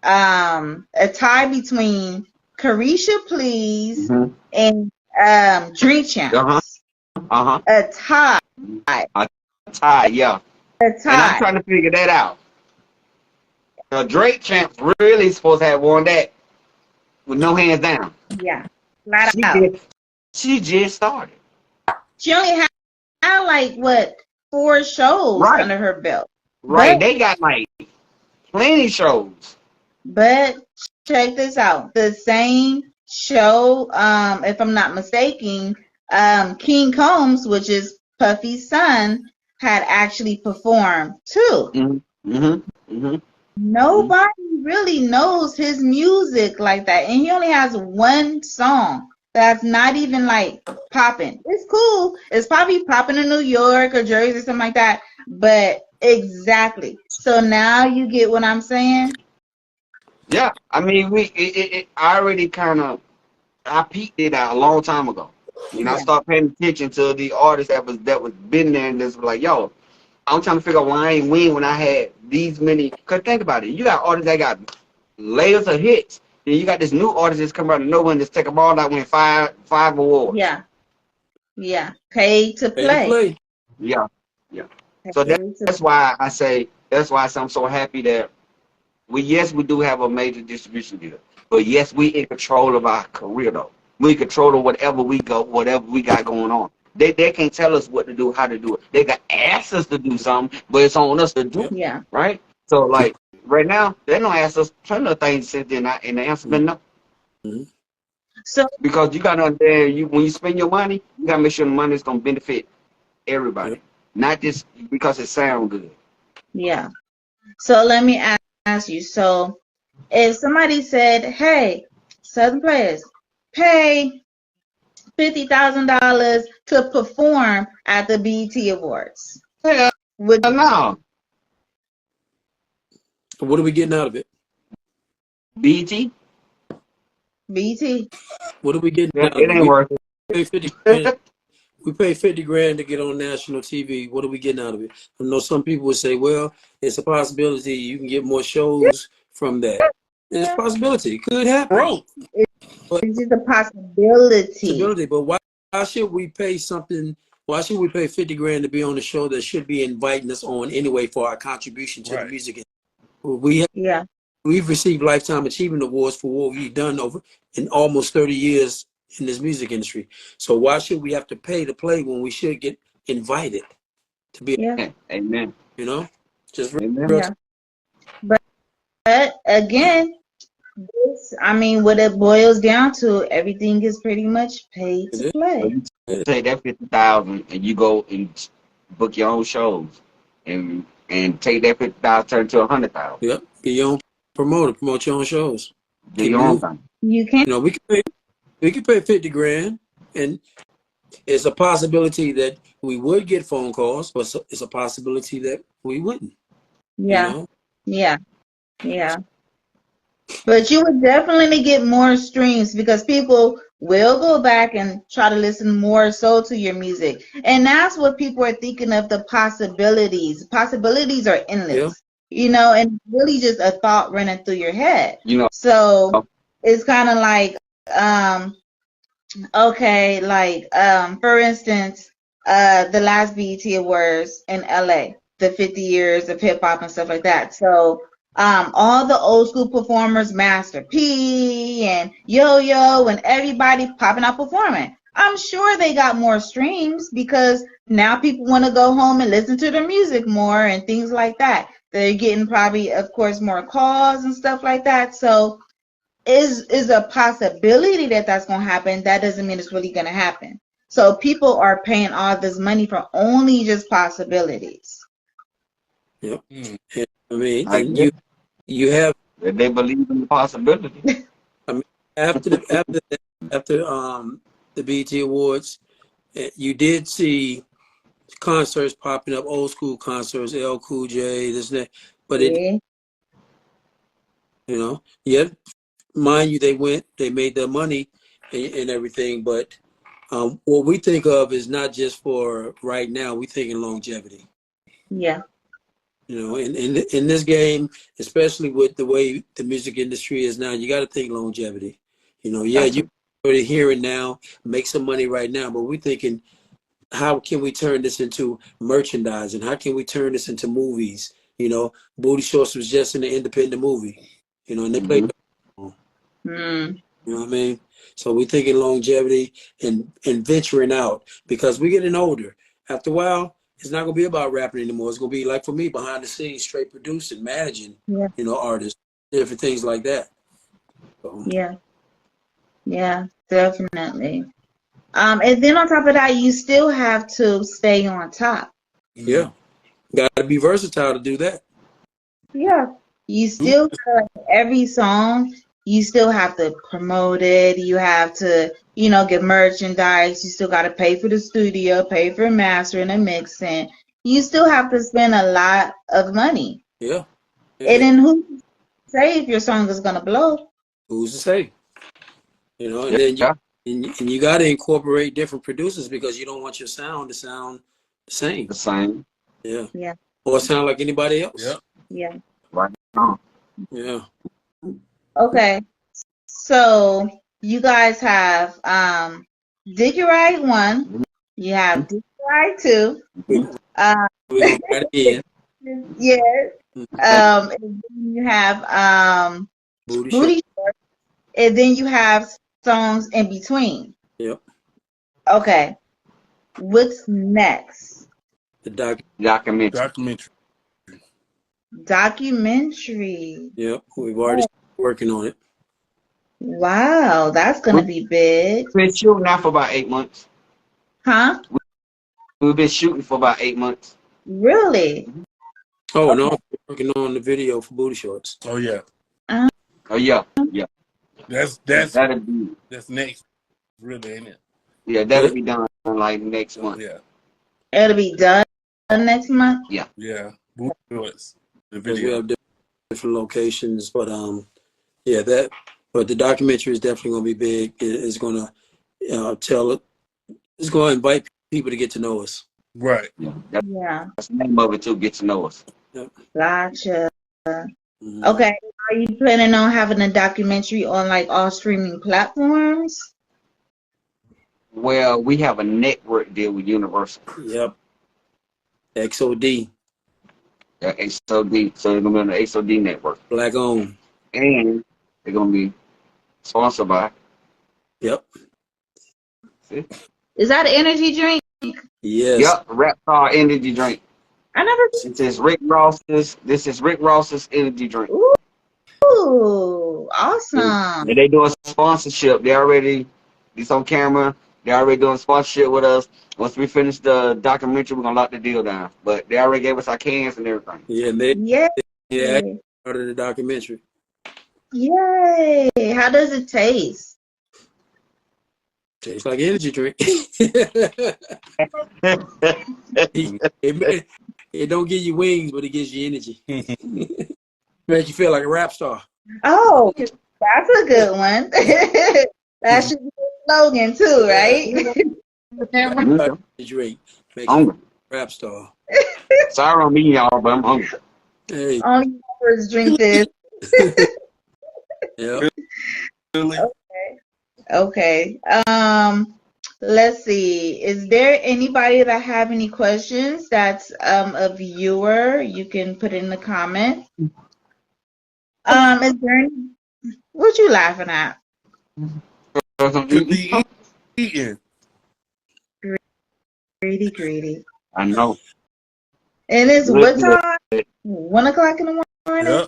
Speaker 1: a tie between Carisha Please and Drink Champs. A tie.
Speaker 2: A tie, yeah.
Speaker 1: A tie.
Speaker 2: And I'm trying to figure that out. Drake Champs really supposed to have won that with no hands down.
Speaker 1: Yeah. Flat out.
Speaker 2: She just started.
Speaker 1: She only had like what 4 shows under her belt.
Speaker 2: Right. But they got like plenty shows.
Speaker 1: But check this out. The same show, if I'm not mistaken, King Combs, which is Puffy's son, had actually performed too. Nobody really knows his music like that. And he only has one song that's not even like popping. It's cool. It's probably popping in New York or Jersey or something like that. But exactly. So now you get what I'm saying?
Speaker 2: Yeah. I mean, I already I peaked it out a long time ago. You know, I started paying attention to the artists that was been there and just like, yo, I'm trying to figure out why I ain't win when I had these many. Cause think about it, you got artists that got layers of hits, and you got this new artist that's come out of nowhere and just take a ball out, win five awards.
Speaker 1: Yeah. Pay to play.
Speaker 2: Yeah. So that's why I say I'm so happy that we do have a major distribution deal, but yes, we in control of our career though. We in control of whatever we got going on. They can't tell us what to do, how to do it. They got ask us to do something, but it's on us to do it.
Speaker 1: Yeah.
Speaker 2: Right? So like right now, they don't ask us plenty of things and the answer been no.
Speaker 1: So
Speaker 2: because you gotta understand, when you spend your money, you gotta make sure the money is gonna benefit everybody. Not just because it sounds good.
Speaker 1: Yeah. So let me ask you. So if somebody said, hey, Southern Playas, pay $50,000 to perform at the BET Awards.
Speaker 2: Yeah, no.
Speaker 4: What are we getting out of it?
Speaker 2: BET?
Speaker 1: BET.
Speaker 4: What are we getting out of
Speaker 2: it? It ain't worth it.
Speaker 4: We pay $50,000 to get on national TV. What are we getting out of it? I know some people would say, well, it's a possibility you can get more shows from that. It's a possibility. It could happen.
Speaker 3: Broke.
Speaker 1: It's just a possibility.
Speaker 4: But why should we pay something? Why should we pay 50 grand to be on the show that should be inviting us on anyway for our contribution to the music? We've received Lifetime Achievement Awards for what we've done over in almost 30 years in this music industry. So why should we have to pay to play when we should get invited to be?
Speaker 2: Amen.
Speaker 4: You know, just
Speaker 1: yeah. But again, I mean, what it boils down to, everything is pretty much paid to play.
Speaker 2: You take that 50,000 and you go and book your own shows, and take that 50,000 turn to 100,000.
Speaker 4: Yep, be your own promoter, promote your own shows.
Speaker 2: Do your own thing.
Speaker 1: You can.
Speaker 4: You know, we can pay 50 grand, and it's a possibility that we would get phone calls, but it's a possibility that we wouldn't.
Speaker 1: Yeah,
Speaker 4: you know?
Speaker 1: yeah. But you would definitely get more streams because people will go back and try to listen more so to your music. And that's what people are thinking of, the possibilities. Possibilities are endless, you know, and really just a thought running through your head.
Speaker 2: You know,
Speaker 1: so it's kind of like, okay, like, for instance, the last BET Awards in LA, the 50 years of hip hop and stuff like that. So, all the old school performers, Master P and Yo-Yo and everybody popping out performing. I'm sure they got more streams because now people want to go home and listen to their music more and things like that. They're getting probably, of course, more calls and stuff like that. So is a possibility that that's going to happen. That doesn't mean it's really going to happen. So people are paying all this money for only just possibilities.
Speaker 4: Yep. I mean, you have.
Speaker 2: They believe in the possibility.
Speaker 4: I mean, after the BET Awards, you did see concerts popping up, old school concerts, LL Cool J, this and that. But it, you know, mind you, they made their money and everything. But what we think of is not just for right now. We think in longevity.
Speaker 1: Yeah.
Speaker 4: You know, in this game, especially with the way the music industry is now, you got to think longevity. You know, you already hear it now, make some money right now, but we're thinking, how can we turn this into merchandising? How can we turn this into movies? You know, Booty Shorts was just in an independent movie. You know, and they played. You know what I mean? So we're thinking longevity and venturing out because we're getting older. After a while, it's not going to be about rapping anymore. It's going to be like for me, behind the scenes, straight producing, managing, you know, artists, different things like that. So.
Speaker 1: Yeah, definitely. And then on top of that, you still have to stay on top.
Speaker 4: Yeah. Got to be versatile to do that.
Speaker 1: Yeah. You still, every song, you still have to promote it. You have to, you know, get merchandise. You still got to pay for the studio, pay for mastering and mixing. You still have to spend a lot of money.
Speaker 4: Yeah.
Speaker 1: And then who's to say if your song is going to blow?
Speaker 4: Who's to say? You know, and then you got to incorporate different producers because you don't want your sound to sound the same.
Speaker 2: The same.
Speaker 4: Yeah.
Speaker 1: Yeah.
Speaker 4: Or sound like anybody else.
Speaker 1: Yeah.
Speaker 2: Right now.
Speaker 4: Yeah.
Speaker 1: Okay. So you guys have Dickey Ride 1. You have Dickey Ride 2. Yes. And then you have Booty Shorts. And then you have songs in between.
Speaker 4: Yep.
Speaker 1: Okay. What's next?
Speaker 4: The
Speaker 1: Documentary.
Speaker 4: Yep. We've already started working on it.
Speaker 1: Wow, that's gonna be big.
Speaker 2: We've been shooting now for about 8 months.
Speaker 1: Huh?
Speaker 2: We've been shooting for about 8 months.
Speaker 1: Really?
Speaker 4: Oh, no, we're working on the video for Booty Shorts.
Speaker 3: Oh yeah.
Speaker 2: Oh yeah.
Speaker 3: That's next, really, ain't it?
Speaker 2: Yeah, that'll be done like next month.
Speaker 3: Yeah.
Speaker 1: It'll be done next month?
Speaker 2: Yeah.
Speaker 3: Yeah. Booty Shorts. The
Speaker 4: We
Speaker 3: video.
Speaker 4: have different locations, but but the documentary is definitely going to be big. It's going to it's going to invite people to get to know us.
Speaker 3: Right.
Speaker 2: That's the name of it too. Get to know us.
Speaker 4: Yep.
Speaker 1: Gotcha. Okay. Are you planning on having a documentary on like all streaming platforms?
Speaker 2: Well, we have a network deal with Universal.
Speaker 4: Yep. XOD.
Speaker 2: Yeah, XOD. So they're gonna be on the XOD network,
Speaker 4: Black owned.
Speaker 2: and they're gonna be sponsored by.
Speaker 4: Yep.
Speaker 2: See?
Speaker 1: Is that an energy drink?
Speaker 4: Yes.
Speaker 2: Yep, Rap Star energy drink.
Speaker 1: I never.
Speaker 2: This is Rick Ross's. This is Rick Ross's energy drink.
Speaker 1: Ooh,
Speaker 2: And
Speaker 1: awesome.
Speaker 2: they doing sponsorship. They already. It's on camera. They already doing sponsorship with us. Once we finish the documentary, we're gonna lock the deal down. But they already gave us our cans and everything.
Speaker 4: Yeah, and they
Speaker 1: Yay.
Speaker 4: part of the documentary.
Speaker 1: Yay. How does it taste?
Speaker 4: Tastes like energy drink. it don't give you wings, but it gives you energy. Makes you feel like a rap star.
Speaker 1: Oh, that's a good one. That should be a slogan too, right?
Speaker 4: Drink. Make you
Speaker 2: Hungry.
Speaker 4: a rap star.
Speaker 2: Sorry on me, y'all, but I'm hungry.
Speaker 4: Hey.
Speaker 1: Only rappers drink this.
Speaker 4: Yep.
Speaker 1: Okay. Let's see. Is there anybody that have any questions that's a viewer? You can put in the comments. Is there any, what you laughing at?
Speaker 3: Eating.
Speaker 1: Greedy.
Speaker 2: I know.
Speaker 1: And it's
Speaker 2: Look
Speaker 1: what
Speaker 2: good.
Speaker 1: time? 1 o'clock in the morning?
Speaker 3: Yep.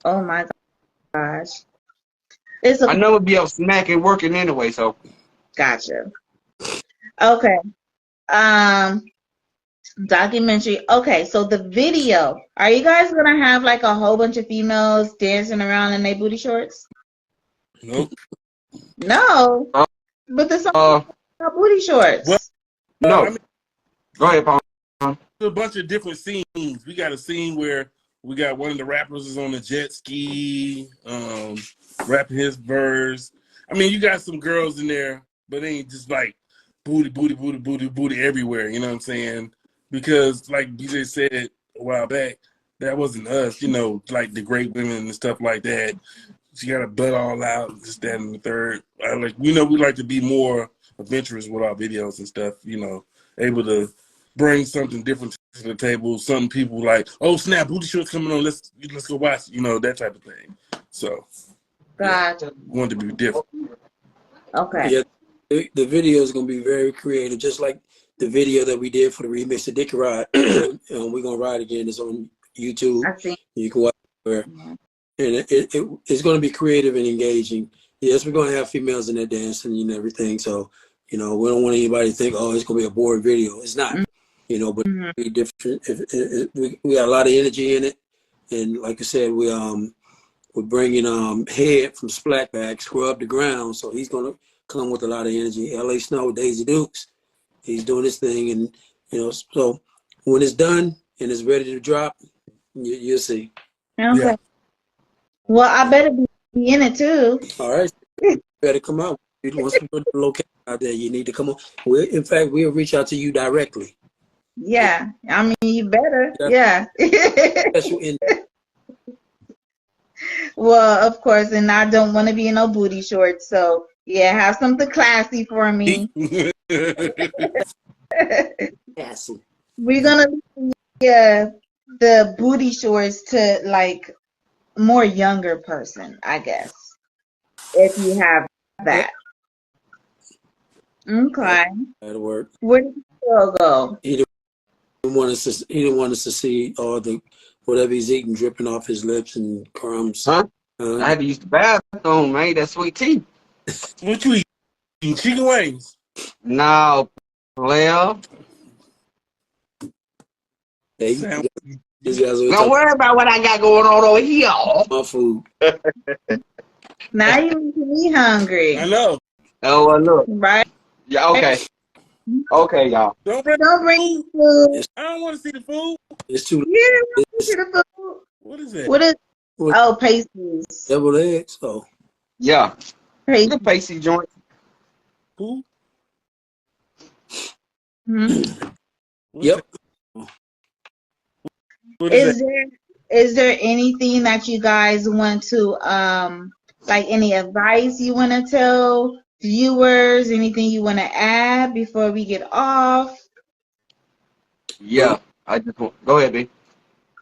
Speaker 1: Oh my gosh. It's
Speaker 2: I know it'd be up smacking working anyway, so
Speaker 1: gotcha. Okay. Documentary. Okay, so the video. Are you guys gonna have like a whole bunch of females dancing around in their booty shorts?
Speaker 3: Nope.
Speaker 1: No. But the song about booty shorts.
Speaker 3: Well,
Speaker 2: no.
Speaker 3: I mean,
Speaker 2: Go ahead, Paul.
Speaker 3: a bunch of different scenes. We got a scene where we got one of the rappers is on a jet ski, rapping his verse. I mean, you got some girls in there, but it ain't just like booty everywhere. You know what I'm saying? Because like DJ said a while back, that wasn't us. You know, like the great women and stuff like that. She got her butt all out, just that and the third. We like to be more adventurous with our videos and stuff. You know, able to bring something different to the table. Some people like, oh snap, booty shorts coming on. Let's go watch. You know, that type of thing. So,
Speaker 1: Gotcha.
Speaker 3: want to be different.
Speaker 1: Okay.
Speaker 4: Yeah, the video is gonna be very creative, just like the video that we did for the remix of Dickey Ride. We're gonna ride again. It's on YouTube.
Speaker 1: I see.
Speaker 4: You can watch it there. And it's going to be creative and engaging. Yes, we're going to have females in there dancing and everything. So, we don't want anybody to think, oh, it's going to be a boring video. It's not, but it'll be different. We got a lot of energy in it. And like I said, we're bringing Head from Splatback, Scrub the Ground. So he's going to come with a lot of energy. LA Snow, Daisy Dukes, he's doing his thing. And, so when it's done and it's ready to drop, you'll see.
Speaker 1: Okay.
Speaker 3: Yeah.
Speaker 1: Well, I better be in it too.
Speaker 4: All right. Better come out. Once we put the location out there, you need to come on. In fact, we'll reach out to you directly.
Speaker 1: Yeah. I mean, you better. Yeah. Well, of course, and I don't want to be in no booty shorts. So, yeah, have something classy for me.
Speaker 4: Classy.
Speaker 1: We're going to the booty shorts to like more younger person, I guess, if you have that. Okay.
Speaker 4: That'll work.
Speaker 1: Where did the go?
Speaker 4: He didn't want us to see all the whatever he's eating dripping off his lips and crumbs.
Speaker 2: Huh? I had to use the bathroom, man. That sweet tea.
Speaker 3: What you eating? Chicken wings?
Speaker 2: No, player.
Speaker 4: Hey,
Speaker 2: Don't worry about what I got going on over here.
Speaker 4: My food.
Speaker 1: Now you're making me hungry.
Speaker 3: I know.
Speaker 2: Oh, well, look.
Speaker 1: Right?
Speaker 2: Yeah, okay. Okay, y'all.
Speaker 3: Don't bring
Speaker 1: food.
Speaker 3: I don't want to see the food.
Speaker 4: It's too.
Speaker 1: Yeah, the food.
Speaker 3: What is it?
Speaker 1: What is? Oh, pasties.
Speaker 4: Double eggs. Oh.
Speaker 2: Yeah.
Speaker 1: Pasties.
Speaker 2: The pasty joint.
Speaker 3: Who?
Speaker 1: Mm-hmm.
Speaker 4: Yep.
Speaker 3: What is
Speaker 1: there is there anything that you guys want to like any advice you want to tell viewers? Anything you want to add before we get off?
Speaker 2: Yeah, I just want, go ahead, B.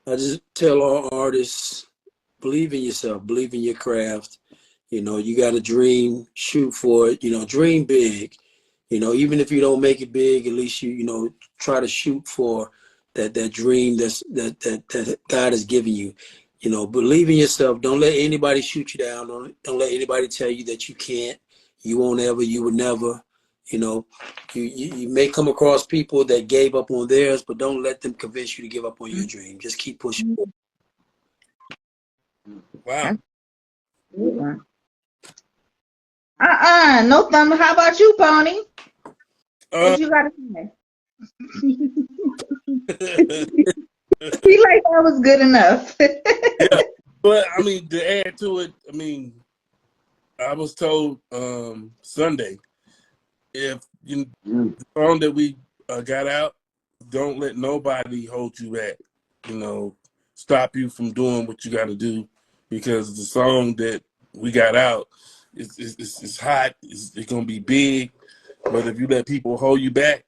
Speaker 4: I just tell all artists, believe in yourself, believe in your craft. You know, you got a dream, shoot for it. You know, dream big. You know, even if you don't make it big, at least you know try to shoot for that dream that God has given you. You know, believe in yourself. Don't let anybody shoot you down. Don't let anybody tell you that you can't, you won't ever, you would never. You know, you may come across people that gave up on theirs, but don't let them convince you to give up on your dream. Just keep pushing.
Speaker 3: Wow.
Speaker 1: No thumb. How about you, Pony? What
Speaker 3: Uh,
Speaker 1: you gotta say? He like that was good enough.
Speaker 3: yeah, but I mean to add to it, I mean, I was told Sunday if you
Speaker 2: Mm.
Speaker 3: the song that we got out, don't let nobody hold you back. You know, stop you from doing what you got to do because the song that we got out is hot. It's gonna be big, but if you let people hold you back,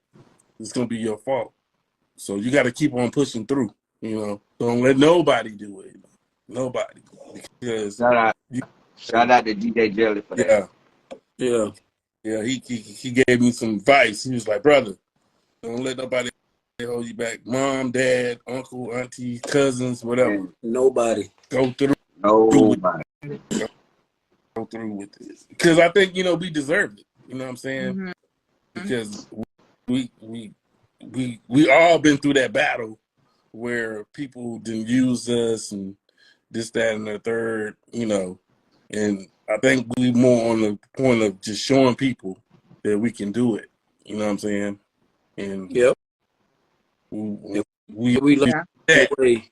Speaker 3: it's gonna be your fault. So you got to keep on pushing through. You know, don't let nobody do it. Nobody, because
Speaker 2: Shout out,
Speaker 3: you,
Speaker 2: shout out to DJ Jelly for that.
Speaker 3: yeah,
Speaker 4: Yeah.
Speaker 3: yeah. He gave me some advice. He was like, brother, don't let nobody hold you back. Mom, dad, uncle, auntie, cousins, whatever.
Speaker 2: And
Speaker 4: Nobody.
Speaker 3: Go through with
Speaker 2: nobody.
Speaker 3: go through with it because I think we deserve it. You know what I'm saying?
Speaker 1: Mhm.
Speaker 3: Because we we we all been through that battle where people didn't use us and this, that, and the third. And I think we more on the point of just showing people that we can do it. You know what I'm saying? And
Speaker 4: Yep.
Speaker 3: we
Speaker 4: And
Speaker 3: we,
Speaker 4: what we learned
Speaker 3: we
Speaker 1: Yeah.
Speaker 4: the
Speaker 3: that
Speaker 4: way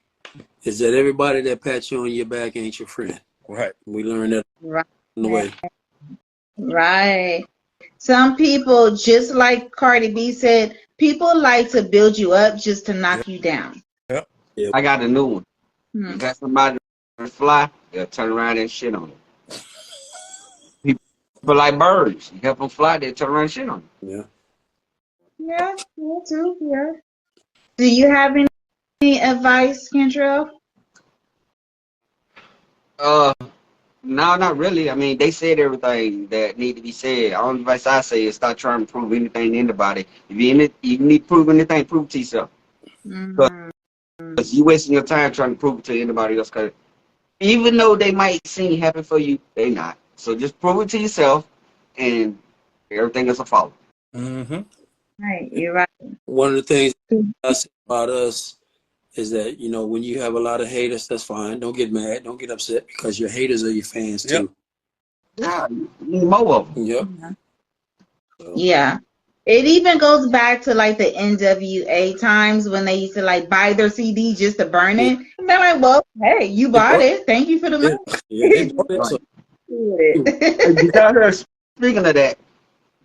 Speaker 4: is that everybody that pats you on your back ain't your friend.
Speaker 3: right.
Speaker 4: We learned that
Speaker 1: Right.
Speaker 4: on the way.
Speaker 1: Right. Some people, just like Cardi B said, people like to build you up just to
Speaker 3: Yep.
Speaker 1: knock you down.
Speaker 3: Yep.
Speaker 4: Yep.
Speaker 2: I got a new one.
Speaker 1: Hmm.
Speaker 2: You got somebody to fly, they'll turn around and shit on it. People like birds. You help them fly, they turn around and shit on
Speaker 4: Yeah.
Speaker 1: Yeah, me too. Yeah. Do you have any advice, Kendra?
Speaker 2: it. No, not really. I mean, they said everything that need to be said. The only advice I say is stop trying to prove anything to anybody. If you need to prove anything, prove it to yourself.
Speaker 1: Mm-hmm.
Speaker 2: Because you wasting your time trying to prove it to anybody else. Because even though they might seem happy for you, they not. So just prove it to yourself, and everything is a follow.
Speaker 3: Mm-hmm.
Speaker 1: Right, you're right.
Speaker 4: One of the things I say about us is that, you know, when you have a lot of haters, that's fine. Don't get mad. Don't get upset because your haters are your fans
Speaker 3: Yep.
Speaker 4: too.
Speaker 2: Yeah, you need more of them.
Speaker 4: Yep.
Speaker 1: Yeah.
Speaker 4: So,
Speaker 1: Yeah. It even goes back to like the NWA times when they used to like buy their CD just to burn
Speaker 4: yeah.
Speaker 1: it. And they're like, well, hey, you
Speaker 4: They
Speaker 1: bought
Speaker 4: bought
Speaker 1: it. Thank you for the
Speaker 4: it.
Speaker 1: money.
Speaker 4: Yeah, they bought it.
Speaker 2: Right.
Speaker 4: So,
Speaker 2: Hey, did y'all hear? Speaking of that,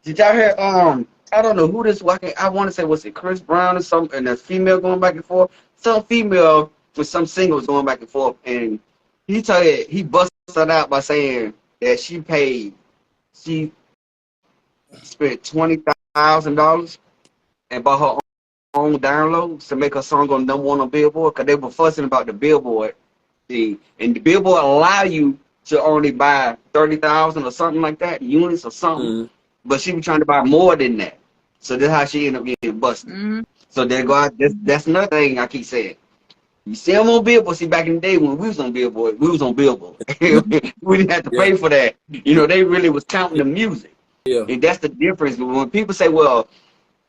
Speaker 2: did y'all hear? I don't know who this was. I want to say was it Chris Brown or something, and a female going back and forth. Some female with some singles going back and forth, and he busted out by saying that she spent $20,000 and bought her own downloads to make her song on #1 on Billboard because they were fussing about the Billboard thing, and the Billboard allow you to only buy 30,000 or something like that units or something,
Speaker 4: mm,
Speaker 2: but she was trying to buy more than that. So that's how she ended up getting busted.
Speaker 1: Mm-hmm.
Speaker 2: So there go out. That's another thing I keep saying. You see them on Billboard. See, back in the day when we was on Billboard, we was on Billboard. We didn't have to
Speaker 4: yeah.
Speaker 2: pay for that. They really was counting the music,
Speaker 4: Yeah.
Speaker 2: and that's the difference. When people say, "Well,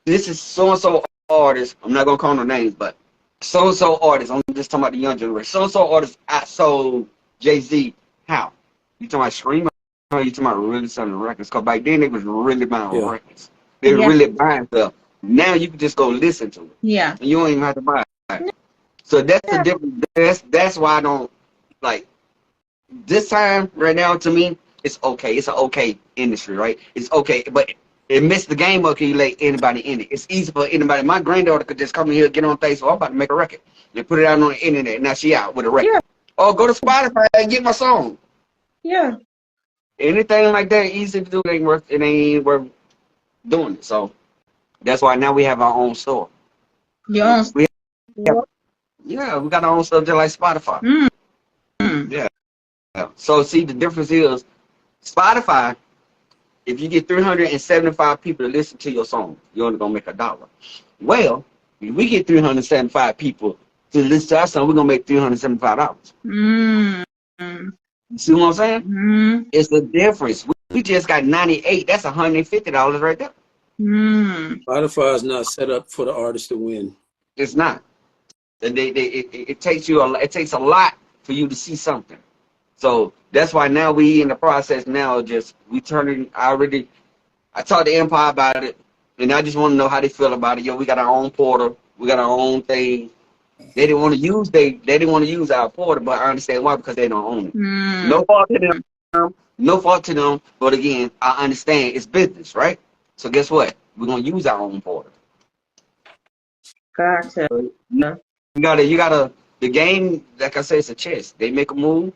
Speaker 2: this is so and so artist," I'm not gonna call no names, but so and so artist. I'm just talking about the young generation. So and so artist outsold Jay-Z. How? You talking about streaming? Or you talking about really selling records? Because back then they was really buying
Speaker 4: Yeah.
Speaker 2: records. They were
Speaker 1: Yeah.
Speaker 2: really buying stuff. Now you can just go listen to it.
Speaker 1: Yeah.
Speaker 2: And you don't even have to buy it. So that's the
Speaker 1: Yeah.
Speaker 2: difference. That's why I don't like this time right now. To me, it's okay. It's an okay industry, right? It's okay, but It missed the game up. Can you let anybody in it? It's easy for anybody. My granddaughter could just come in here, get on Facebook. I'm about to make a record and put it out on the internet. Now she out with a record.
Speaker 1: Yeah.
Speaker 2: Or go to Spotify and get my song.
Speaker 1: Yeah.
Speaker 2: Anything like that, easy to do. It ain't worth doing it. So that's why now we have our own store.
Speaker 1: Your own
Speaker 2: We
Speaker 1: store?
Speaker 2: Yeah, we got our own stuff just like Spotify. Yeah. So see, the difference is Spotify. If you get 375 people to listen to your song, you're only gonna make $1. Well, if we get 375 people to listen to our song, we're gonna make $375. See what I'm saying? It's the difference. We just got 98. That's $150 right there.
Speaker 4: Spotify is not set up for the artist to win.
Speaker 2: It's not. It takes a lot for you to see something. So that's why now we in the process now. We turning. I talked to Empire about it, and I just want to know how they feel about it. Yo, we got our own portal. We got our own thing. They didn't want to use they didn't want to use our portal, but I understand why, because they don't own it. No fault to them. No fault to them. But again, I understand it's business, right? So guess what? We're gonna use our own portal.
Speaker 1: Gotcha.
Speaker 2: You gotta. The game, like I said, it's a chess. They make a move.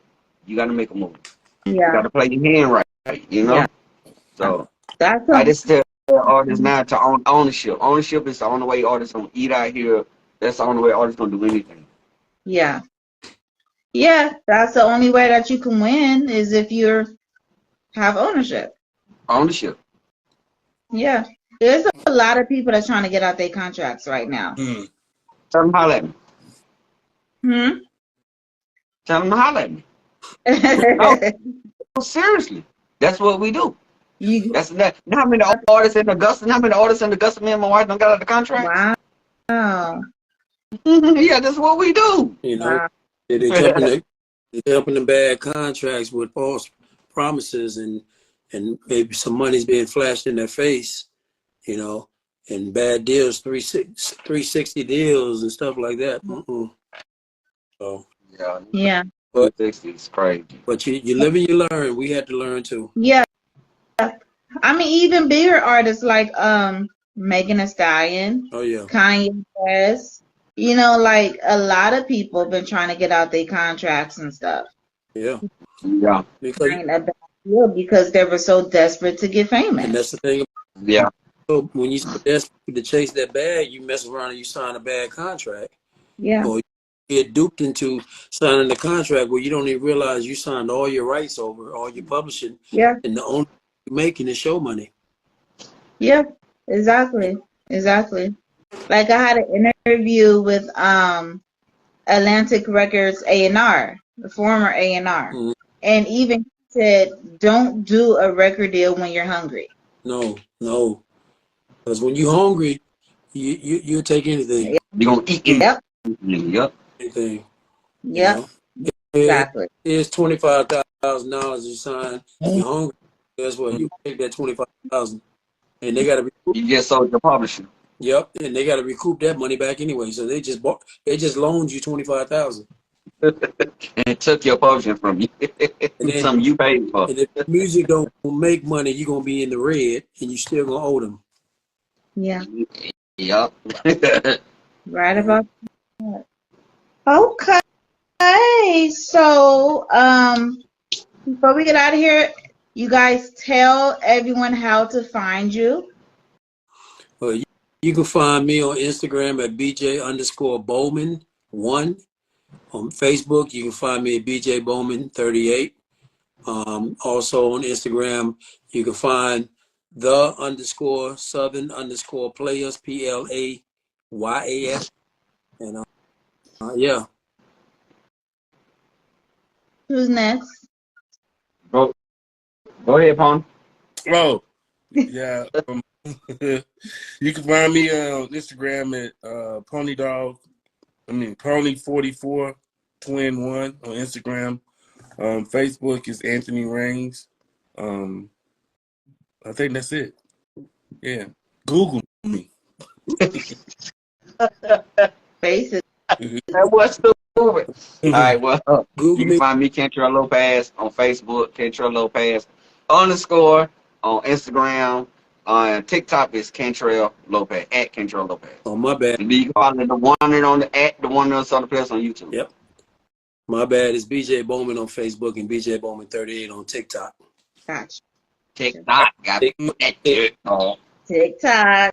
Speaker 2: You gotta make a move.
Speaker 1: Yeah.
Speaker 2: You gotta play your hand right. You know.
Speaker 1: Yeah.
Speaker 2: So
Speaker 1: That's
Speaker 2: I just tell artists now to own ownership. Ownership is the only way artists gonna eat out here. That's the only way artists gonna do anything.
Speaker 1: Yeah. Yeah, that's the only way that you can win is if you have ownership.
Speaker 2: Ownership.
Speaker 1: Yeah. There's a lot of people that's trying to get out their contracts right now.
Speaker 2: Tell them holler at me. Tell them to holler at me. No, seriously. That's what we do. That's that. How many artists in Augusta? How many artists in Augusta? Me and my wife don't got out the contract.
Speaker 1: Wow.
Speaker 2: Yeah, that's what we do.
Speaker 4: You know, they jump in the bad contracts with false promises and maybe some money's being flashed in their face, you know, and bad deals, 360 deals and stuff like that. So
Speaker 2: yeah,
Speaker 1: but
Speaker 2: 360 is crazy.
Speaker 4: But you live and you learn. We had to learn too.
Speaker 1: Yeah, I mean, even bigger artists like Megan Thee Stallion, Kanye West. You know, like a lot of people have been trying to get out their contracts and stuff.
Speaker 2: Yeah.
Speaker 1: Because they were so desperate to get famous.
Speaker 4: And that's the thing.
Speaker 2: Yeah.
Speaker 4: So when you're so desperate to chase that bag, you mess around and you sign a bad contract.
Speaker 1: Yeah.
Speaker 4: Or you get duped into signing the contract where you don't even realize you signed all your rights over, all your publishing.
Speaker 1: Yeah.
Speaker 4: And the only thing you're making is show money.
Speaker 1: Yeah, exactly. Like I had an interview with Atlantic Records A&R, the former A&R, and even said, "Don't do a record deal when you're hungry."
Speaker 4: No, because when you're hungry, you'll take anything.
Speaker 2: You're gonna eat anything. Yep.
Speaker 4: Anything.
Speaker 1: Yep. Exactly.
Speaker 4: It's $25,000 you sign. You're hungry. Guess what? You take that $25,000, and they got to.
Speaker 2: You just sold your publishing.
Speaker 4: Yep, and they got to recoup that money back anyway. So they just loaned you $25,000.
Speaker 2: And took your publishing from you. And then, something you paid for.
Speaker 4: And if the music don't make money, you're gonna be in the red, and you still gonna owe them.
Speaker 1: Yeah.
Speaker 2: Yep.
Speaker 1: Right about that. Okay. So before we get out of here, you guys tell everyone how to find you.
Speaker 4: Well, you can find me on Instagram at BJ_Bowman1. On Facebook, you can find me at BJ Bowman 38. Also on Instagram, you can find _Southern Playas PLAYAS. And yeah.
Speaker 1: Who's next?
Speaker 2: Go ahead, Pon.
Speaker 3: Oh, yeah. You can find me on Instagram at Pony44 Twin 1 on Instagram. Facebook is Anthony Rains. I think that's it. Yeah. Google me.
Speaker 1: Faces.
Speaker 2: That was stupid. All right, well, you can find me, Kentrell Lopez, on Facebook, Kentrell Lopez _ on Instagram. TikTok is Cantrell Lopez at Cantrell Lopez.
Speaker 4: Oh, my bad.
Speaker 2: And you can follow the one that on the at the one that's on the place on YouTube.
Speaker 4: Yep. My bad. It's BJ Bowman on Facebook and BJ Bowman 38 on TikTok.
Speaker 1: Gotcha.
Speaker 2: TikTok. Got to put that TikTok.
Speaker 1: TikTok.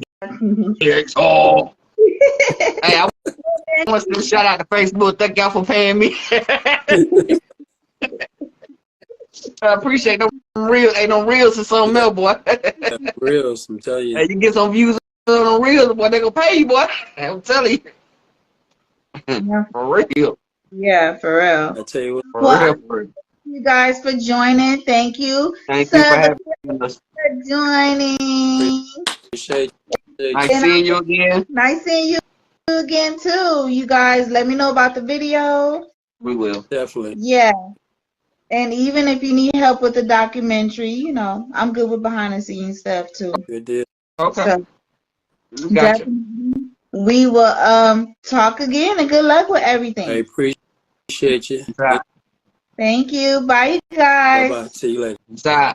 Speaker 2: TikTok. Hey, I want to shout out to Facebook. Thank y'all for paying me. I appreciate no reels. Ain't no reels or something else, boy.
Speaker 4: Reels, I'm telling you.
Speaker 2: Hey, you get some views on reels, boy. They gonna pay you, boy. I'm telling you.
Speaker 1: Yeah.
Speaker 2: For real.
Speaker 1: Yeah, for real.
Speaker 4: I tell you what.
Speaker 1: Well, thank you guys for joining. Thank you.
Speaker 2: Thank you for having us.
Speaker 1: For joining.
Speaker 4: Appreciate you.
Speaker 2: Nice seeing you again.
Speaker 1: Nice seeing you again too. You guys, let me know about the video.
Speaker 2: We will.
Speaker 4: Definitely.
Speaker 1: Yeah. And even if you need help with the documentary, you know, I'm good with behind the scenes stuff too.
Speaker 4: Good deal.
Speaker 2: Okay.
Speaker 1: So,
Speaker 2: Gotcha.
Speaker 1: we will talk again, and good luck with everything.
Speaker 4: I appreciate you.
Speaker 2: Bye.
Speaker 1: Thank you. Bye, guys.
Speaker 4: Bye-bye. See you later.
Speaker 2: Bye.